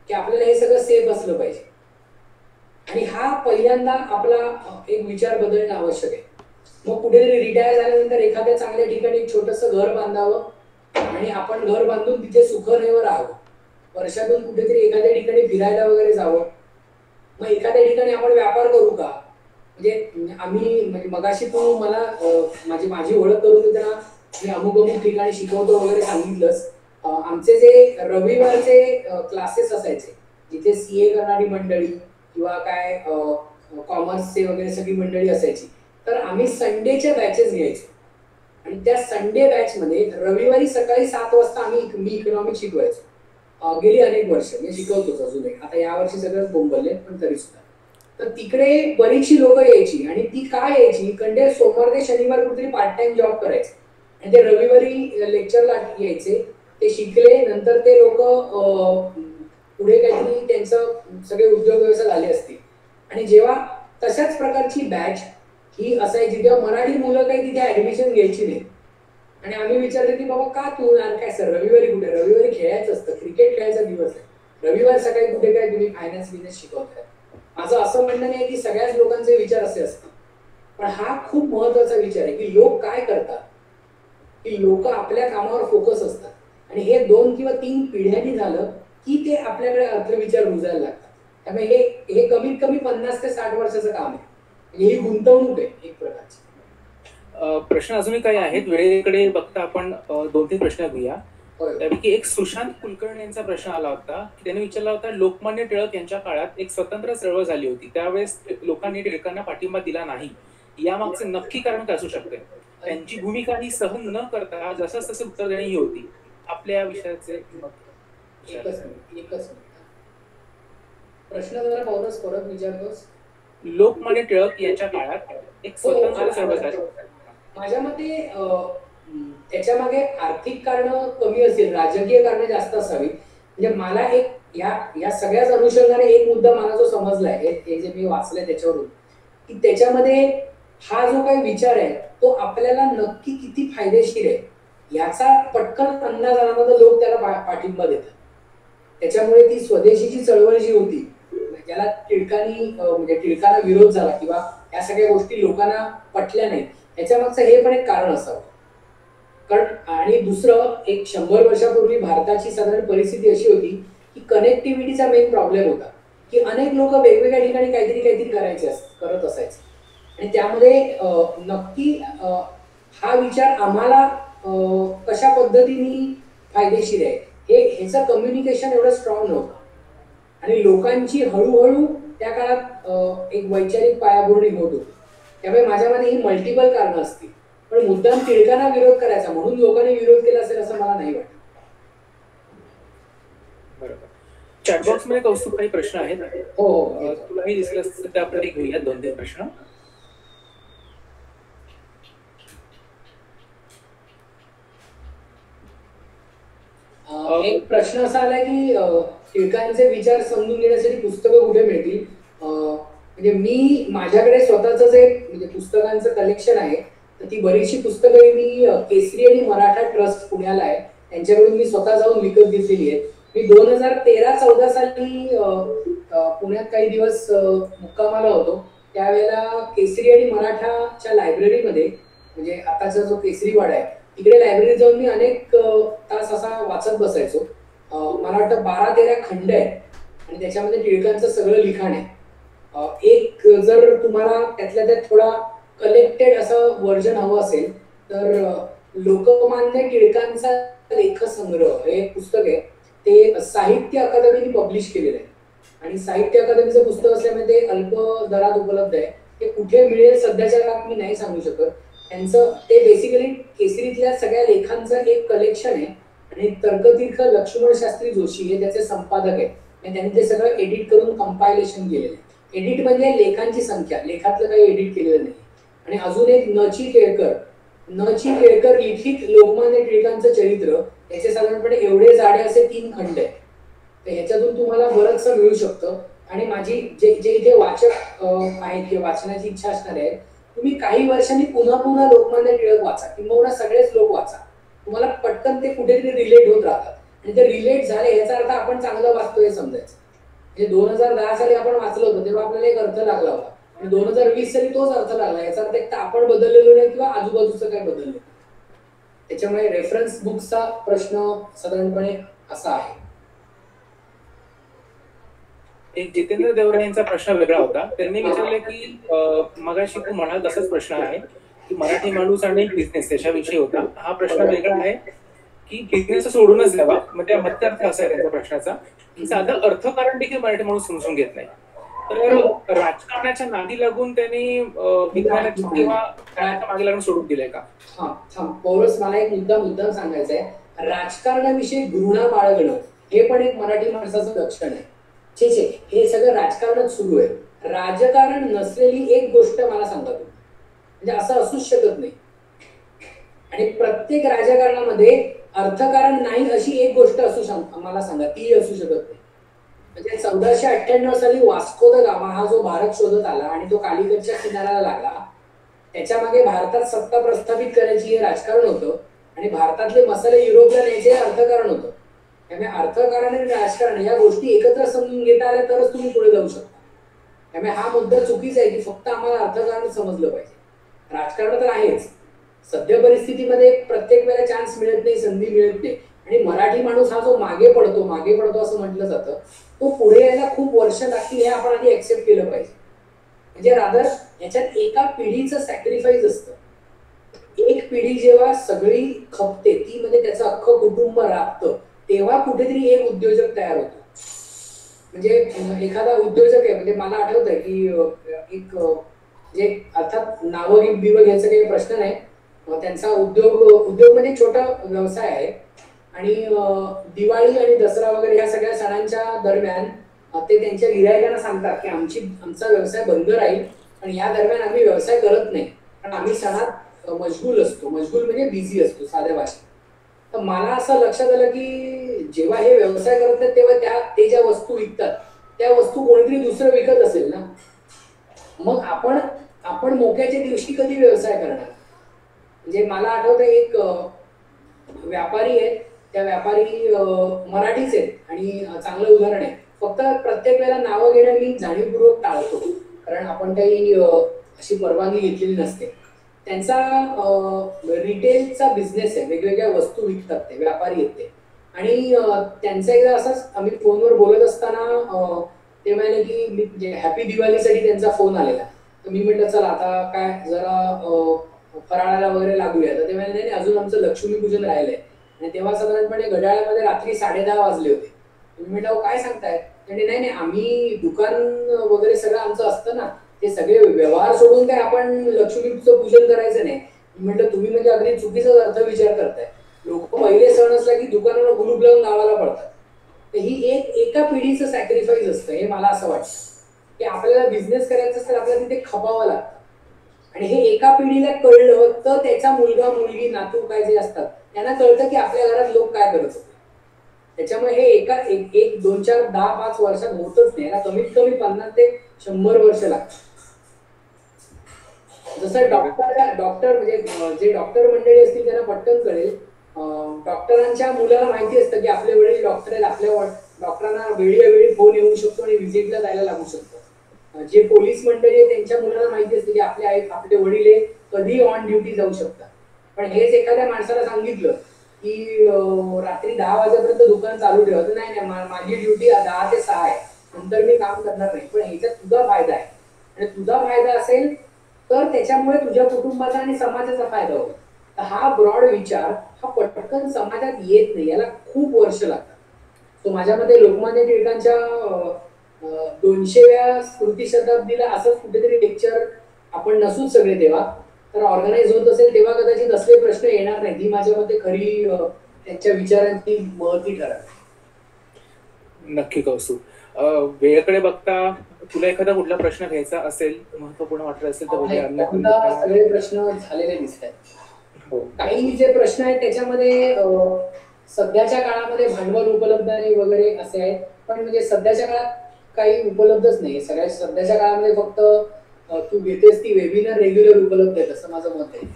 की आपल्याला हे सगळं सेफ असलं पाहिजे आणि हा पहिल्यांदा आपला एक विचार बदलणं आवश्यक आहे. मग कुठेतरी रिटायर झाल्यानंतर एखाद्या चांगल्या ठिकाणी एक छोटंसं घर बांधावं आणि आपण घर बांधून तिथे सुखरेवर राहावं. वर्षातून कुठेतरी एखाद्या ठिकाणी फिरायला वगैरे जावं, मग एखाद्या ठिकाणी आपण व्यापार करू का? म्हणजे आम्ही म्हणजे मगाशी तू मला माझी ओळख करून देताना मी अमुक अमुक ठिकाणी शिकवतो वगैरे सांगितलंस. आमचे जे रविवारचे क्लासेस असायचे जिथे सीए करणारी मंडळी किंवा काय कॉमर्सचे वगैरे सगळी मंडळी असायची, तर आम्ही संडेच्या बॅचेस घ्यायचो आणि त्या संडे बॅच मध्ये रविवारी सकाळी 7 वाजता मी इकॉनॉमिक्स शिकवायचो. गेली अनेक वर्ष मी शिकवतोच अजूनही. आता यावर्षी सगळं बोंबलले पण तरी सुद्धा. तर तिकडे बरीचशी लोक यायची आणि ती काय यायची, कारण ते सोमवार ते शनिवार कुठेतरी पार्ट टाइम जॉब करायचे आणि ते रविवारी लेक्चरला यायचे. ते शिकले, नंतर ते लोक पुढे काहीतरी त्यांचं सगळे उद्योग व्यवसाय झाले असतील. आणि जेव्हा तशाच प्रकारची बॅच ही असायची तेव्हा मराठी मुलं काही तिथे ऍडमिशन घ्यायची नाही. आणि आम्ही विचारलं की बाबा का तू काय सर रविवारी कुठे, रविवारी खेळायचं असतं, क्रिकेट खेळायचा दिवस आहे, रविवार सकाळी कुठे काय तुम्ही फायनान्स बिझनेस शिकवताय. माझं असं म्हणणं नाही की सगळ्याच लोकांचे विचार असे असतात, पण हा खूप महत्वाचा विचार आहे की लोक काय करतात, की लोक आपल्या कामावर फोकस असतात आणि हे 2 किंवा 3 पिढ्यांनी झालं की ते आपल्याकडे अर्थविचार रुजायला लागतात. त्यामुळे हे कमीत कमी 50 ते 60 वर्षाचं काम आहे. म्हणजे ही गुंतवणूक आहे एक प्रकारची. प्रश्न अजूनही काही आहेत, वेळेकडे बघता आपण 2-3 प्रश्न घेऊया. त्यापैकी एक सुशांत कुलकर्णी यांचा प्रश्न आला होता की त्यांनी विचारला होता, लोकमान्य टिळक यांच्या काळात एक स्वतंत्र चळवळ झाली होती, त्यावेळेस लोकांनी टिळकांना पाठिंबा दिला नाही, यामागचे नक्की कारण काय असू शकते? त्यांची भूमिका ही सहन न करता जसं तसं उत्तर देणे ही होती. आपल्या विषयाचे एकच मिनिट प्रश्न जरा पाऊलच परत विचारतोस. लोकमान्य टिळक यांच्या काळात एक स्वतंत्र चळवळ झाली. माझ्या मते त्याच्या मागे आर्थिक कारण कमी असेल, राजकीय कारण जास्त असावी. म्हणजे मला एक या सगळ्याच अनुषंगाने एक मुद्दा मला जो समजलाय हे जे मी वाचलंय त्याच्यावरून, की त्याच्यामध्ये हा जो काही विचार आहे तो आपल्याला नक्की किती फायदेशीर आहे याचा पटकन अंदाज आला तर लोक त्याला पाठिंबा देतात. त्याच्यामुळे ती स्वदेशीची चळवळ जी होती ज्याला म्हणजे टिळकांना विरोध झाला किंवा या सगळ्या गोष्टी लोकांना पटल्या नाहीत, याच्या मागचं हे पण एक कारण असावं. कारण आणि दुसरं, एक 100 वर्षापूर्वी भारताची साधारण परिस्थिती अशी होती की कनेक्टिव्हिटीचा मेन प्रॉब्लेम होता, की अनेक लोक वेगवेगळ्या ठिकाणी काहीतरी करत असायचे आणि त्यामध्ये नक्की हा विचार आम्हाला कशा पद्धतीने फायदेशीर आहे ह्याचं कम्युनिकेशन एवढं स्ट्रॉंग नव्हतं आणि लोकांची हळूहळू त्या काळात एक वैचारिक पायाभरणी होत होती. त्यामुळे माझ्यामध्ये ही मल्टिपल कारणं असतील, पण मुद्दाम टिळकांना विरोध करायचा म्हणून लोकांनी विरोध केला असेल असं मला नाही वाटत. बरोबर. चॅटबॉक्स मध्ये कौस्तुभ काही प्रश्न आहेत. हो, तुलाही दिसलं असतं त्यापैकी घेऊया 2-3 प्रश्न. एक प्रश्न असा आला की टिळकांचे विचार समजून घेण्यासाठी पुस्तकं कुठे मिळतील. म्हणजे मी माझ्याकडे स्वतःच जे म्हणजे पुस्तकांचं कलेक्शन आहे, तर ती बरीचशी पुस्तकं मी केसरी आणि मराठा ट्रस्ट पुण्याला आहे त्यांच्याकडून मी स्वतः जाऊन विकत घेतलेली आहे. मी 2013-14 साली पुण्यात काही दिवस मुक्कामाला होतो. त्यावेळेला केसरी आणि मराठाच्या लायब्ररीमध्ये, म्हणजे आताचा जो केसरी वाडा आहे तिकडे लायब्ररी जाऊन मी अनेक तास असा वाचत बसायचो. मला वाटतं 12-13 खंड आहे आणि त्याच्यामध्ये टिळकांचं सगळं लिखाण आहे. एक जर तुम्हाला त्यातल्या त्यात थोडा कलेक्टेड असं व्हर्जन हवं असेल तर लोकमान्य टिळकांचा लेखसंग्रह हे पुस्तक आहे. ते साहित्य अकादमीने पब्लिश केलेलं आहे आणि साहित्य अकादमीचं पुस्तक असल्यामुळे ते अल्प दरात उपलब्ध आहे. ते कुठे मिळेल सध्याच्या काळात मी नाही सांगू शकत. त्यांचं ते बेसिकली केसरीतल्या सगळ्या लेखांचं एक कलेक्शन आहे आणि तर्कतीर्थ लक्ष्मण शास्त्री जोशी हे त्याचे संपादक आहेत आणि त्यांनी ते सगळं एडिट करून कंपायलेशन केलेलं आहे. एडिट म्हणजे लेखांची संख्या, लेखातलं काही एडिट केलेलं नाही. आणि अजून एक नची केळकर लिखित लोकमान्य टिळकांचं चरित्र, याचे साधारणपणे एवढे जाडे असे 3 खंड आहेत. तर ह्याच्यातून तुम्हाला बरंचसं मिळू शकतं. आणि माझी जे इथे वाचक आहेत किंवा वाचण्याची इच्छा असणारे आहेत, तुम्ही काही वर्षांनी पुन्हा लोकमान्य टिळक वाचा किंवा सगळेच लोक वाचा. तुम्हाला पटकन ते कुठेतरी रिलेट होत राहतात आणि ते रिलेट झाले याचा अर्थ आपण चांगलं वाचतोय हे समजायचं. म्हणजे 2010 साली आपण वाचलं होतं तेव्हा आपल्याला एक अर्थ लागला होता आणि 2020 साली तोच अर्थ लागला. याचा अर्थ एक तर आपण बदललेलो नाही किंवा आजूबाजूचं काय बदललं. त्याच्यामुळे रेफरन्स बुक्सचा प्रश्न साधारणपणे असा आहे. एक जितेंद्र देवरा यांचा प्रश्न वेगळा होता. त्यांनी विचारलं की मगाशी तू म्हणाल तसाच प्रश्न आहे की मराठी माणूस आणि बिझनेस त्याच्याविषयी होता. हा प्रश्न वेगळा आहे की बिझनेस सोडूनच द्यावा, म्हणजे मध्यार्थ असा आहे त्यांच्या प्रश्नाचा की साधं अर्थकारण देखील मराठी माणूस समजून घेत नाही. तर राजकारणाच्या नादी लागून त्यांनी विज्ञानाची किंवा त्याच्या मागे लागून सोडून दिलंय का? पौरस, मला एक मुद्दा सांगायचा आहे. राजकारणाविषयी घृणा बाळगणं हे पण एक मराठी माणसाचं लक्षण आहे. हे सगळं राजकारणच सुरू आहे. राजकारण नसलेली एक गोष्ट मला सांगा तुम्ही, म्हणजे असं असूच शकत नाही. आणि प्रत्येक राजकारणामध्ये अर्थकारण नाही अशी एक गोष्ट मला सांगा, ती असू शकत नाही. म्हणजे 1498 साली वास्को द गामा हा जो भारत शोधत आला आणि तो कालिकतच्या किनाऱ्याला लागला, त्याच्या मागे भारतात सत्ता प्रस्थापित करायची हे राजकारण होतं आणि भारतातले मसाले युरोपला न्यायचे अर्थकारण होतं. त्यामुळे अर्थकारण आणि राजकारण या गोष्टी एकत्र समजून घेता आल्या तरच तुम्ही पुढे जाऊ शकता. त्यामुळे हा मुद्दा चुकीचा आहे की फक्त आम्हाला अर्थकारण समजलं पाहिजे. राजकारण तर आहेच. सध्या परिस्थितीमध्ये प्रत्येक वेळेला चान्स मिळत नाही, संधी मिळत नाही. आणि मराठी माणूस हा जो मागे पडतो असं म्हटलं जातं, तो पुढे यायला खूप वर्ष लागतील हे आपण आधी ऍक्सेप्ट केलं पाहिजे. म्हणजे रादर याच्यात एका पिढीचं सॅक्रिफाईस असतं. एक पिढी जेव्हा सगळी खपते, ती म्हणजे त्याचं अख्खं कुटुंब राबतं, तेव्हा कुठेतरी एक उद्योजक तयार होतो. म्हणजे एखादा उद्योजक आहे, म्हणजे मला आठवतंय की एक जे अर्थात नावं बिवं घ्यायचं काही प्रश्न नाही, त्यांचा उद्योग म्हणजे छोटा व्यवसाय आहे. आणि दिवाळी आणि दसरा वगैरे या सगळ्या सणांच्या दरम्यान ते त्यांच्या गिरायकांना सांगतात की आमचा व्यवसाय बंद राहील आणि या दरम्यान आम्ही व्यवसाय करत नाही, कारण आम्ही सणात मशगूल असतो. मशगूल म्हणजे बिझी असतो साध्या भाषेत. तर मला असं लक्षात आलं की जेव्हा हे व्यवसाय करत आहेत तेव्हा ते ज्या वस्तू विकतात त्या वस्तू कोणीतरी दुसरं विकत असेल ना, मग आपण मोक्याच्या दिवशी कधी व्यवसाय करणार. म्हणजे मला आठवतं एक व्यापारी आहे, त्या व्यापारी मराठीच आहेत आणि चांगलं उदाहरण आहे. फक्त प्रत्येक वेळेला नावं घेणं मी जाणीवपूर्वक टाळतो, कारण आपण काही अशी परवानगी घेतलेली नसते. त्यांचा रिटेलचा बिझनेस आहे, वेगवेगळ्या वस्तू विकतात, ते व्यापारी आहेत ते. आणि त्यांचा एकदा असंच आम्ही फोनवर बोलत असताना ते म्हणाले की मी हॅपी दिवाळीसाठी त्यांचा फोन आलेला. तर मी म्हटलं चला आता काय जरा फराळाला वगैरे लागूया. तर ते म्हणाले नाही, अजून आमचं लक्ष्मीपूजन राहिलंय. आणि तेव्हा साधारणपणे घड्याळामध्ये रात्री 10:30 वाजले होते. मी म्हटलं काय सांगताय. म्हणजे नाही, आम्ही दुकान वगैरे सगळं आमचं असतं ना, ते सगळे व्यवहार सोडून काय आपण लक्ष्मीचं पूजन करायचं नाही. म्हटलं तुम्ही म्हणजे अगदी चुकीचा अर्थ विचार करताय. लोक पहिले सण असला की दुकानाला कुलूप लावून गावाला पडतात. तर ही एका पिढीचं सॅक्रिफाईस असतं, हे मला असं वाटतं की आपल्याला बिझनेस करायचं असेल आपल्याला तिथे खपावं लागतं. आणि हे एका पिढीला कळलं तर त्याचा मुलगा मुलगी नातू काय जे असतात त्यांना कळतं की आपल्या घरात लोक काय करत होते. त्याच्यामुळे हे एक 2, 4, 10, 5 वर्षात होतच नाही, याला कमीत कमी 50 ते 100 वर्ष लागतात. जसं डॉक्टर म्हणजे जे डॉक्टर मंडळी असतील त्यांना पटकन कळेल. डॉक्टरांच्या मुलाला माहिती असतं की आपले वडील डॉक्टर आहेत, आपल्या डॉक्टरांना वेळोवेळी फोन येऊ शकतो आणि व्हिजिटला जायला लागू शकतो. जे पोलीस मंडळी आहे त्यांच्या मुलांना माहिती असते की आपले वडील कधी ऑन ड्युटी जाऊ शकतात. पण हेच एखाद्या माणसाला सांगितलं की रात्री 10 वाजेपर्यंत दुकान चालू ठेवत नाही, माझी ड्युटी 10 ते 6 आहे, नंतर मी काम करणार नाही. पण ह्याच्यात तुझा फायदा आहे आणि तुझा फायदा असेल तर त्याच्यामुळे तुझ्या कुटुंबाचा आणि समाजाचा फायदा होईल. तर हा ब्रॉड विचार हा पटकन समाजात येत नाही, याला खूप वर्ष लागतात. तो माझ्या मते लोकमान्य टिळकांच्या 200व्या स्मृती शताब्दीला असंच कुठेतरी लेक्चर आपण नसूच सगळे तेव्हा तर ऑर्गनाईज होत असेल तेव्हा कदाचित असले प्रश्न येणार नाही. ही माझ्या मते खरी त्यांच्या विचारांची महती ठरत. नक्की कौस्तुभ. वेळेकडे बघता तुला एखादा कुठला प्रश्न घ्यायचा असेल, महत्वपूर्ण वाटत असेल तर सगळे प्रश्न झालेले दिसत आहेत. काही जे प्रश्न आहेत त्याच्यामध्ये सध्याच्या काळामध्ये भांडवल उपलब्ध नाही वगैरे असे आहेत, पण म्हणजे सध्याच्या काळात काही उपलब्धच नाही. सगळ्या सध्याच्या काळामध्ये फक्त तू घेतेस ती वेबिनार रेग्युलर उपलब्ध आहेत असं माझं मत आहे.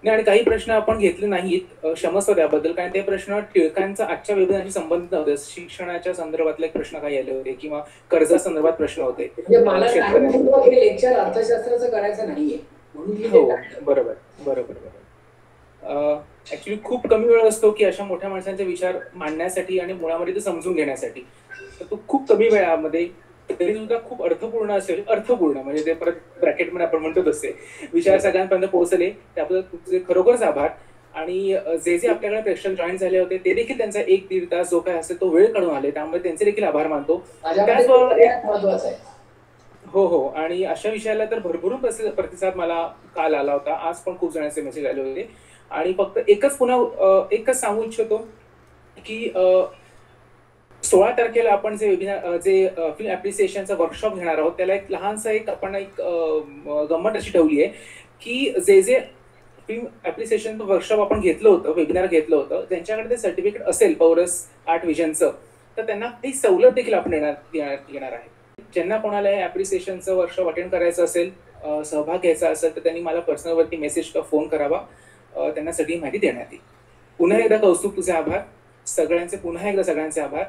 नाही, आणि काही प्रश्न आपण घेतले नाहीत, क्षमस्व त्याबद्दल, कारण ते प्रश्न टिळकांचा आजच्या वेबिनारशी संबंधित नव्हते. शिक्षणाच्या संदर्भातले प्रश्न काही आले होते किंवा कर्जा संदर्भात प्रश्न होते. म्हणजे मला हे लेक्चर अर्थशास्त्राचं करायचं नाहीये म्हणून. हो, बरोबर. ऍक्च्युली खूप कमी वेळ असतो की अशा मोठ्या माणसांचे विचार मांडण्यासाठी आणि मुळामध्ये ते समजून घेण्यासाठी. तर तो खूप कमी वेळामध्ये तरी सुद्धा खूप अर्थपूर्ण असेल, अर्थपूर्ण म्हणजे ते परत ब्रॅकेटमध्ये आपण म्हणतो तसे विचार सगळ्यांपर्यंत पोहोचले त्याबद्दल तुझे खरोखरच आभार. आणि जे जे आपल्याकडे प्रेक्षक जॉईन झाले होते ते देखील त्यांचा 1-1.5 तास जो काय असेल तो वेळ काढून आले, त्यामुळे त्यांचे देखील आभार मानतो. त्याचबरोबर महत्वाचं आहे. हो हो, आणि अशा विषयाला तर भरभरून प्रतिसाद मला काल आला होता, आज पण खूप जणांचे मेसेज आले होते. आणि फक्त एकच सांगू इच्छितो की 16 तारखेला आपण जे वेबिनार जे फिल्म ऍप्रिसिएशनचं वर्कशॉप घेणार आहोत त्याला एक लहानसा आपण एक गंमत अशी ठेवली आहे की जे फिल्म ऍप्रिसिएशन वर्कशॉप आपण घेतलं होतं, वेबिनार घेतलं होतं, त्यांच्याकडे ते सर्टिफिकेट असेल पौरस आर्ट विजनचं, तर त्यांना काही सवलत देखील आपण देणार आहे. ज्यांना कोणाला हे ऍप्रिसिएशनचं वर्कशॉप अटेंड करायचं असेल, सहभाग घ्यायचा असेल, तर त्यांनी मला पर्सनलवरती मेसेज किंवा फोन करावा, त्यांना सगळी माहिती देण्यात येईल. पुन्हा एकदा कौस्तुभ, तुझे आभार. पुन्हा एकदा सगळ्यांचे आभार.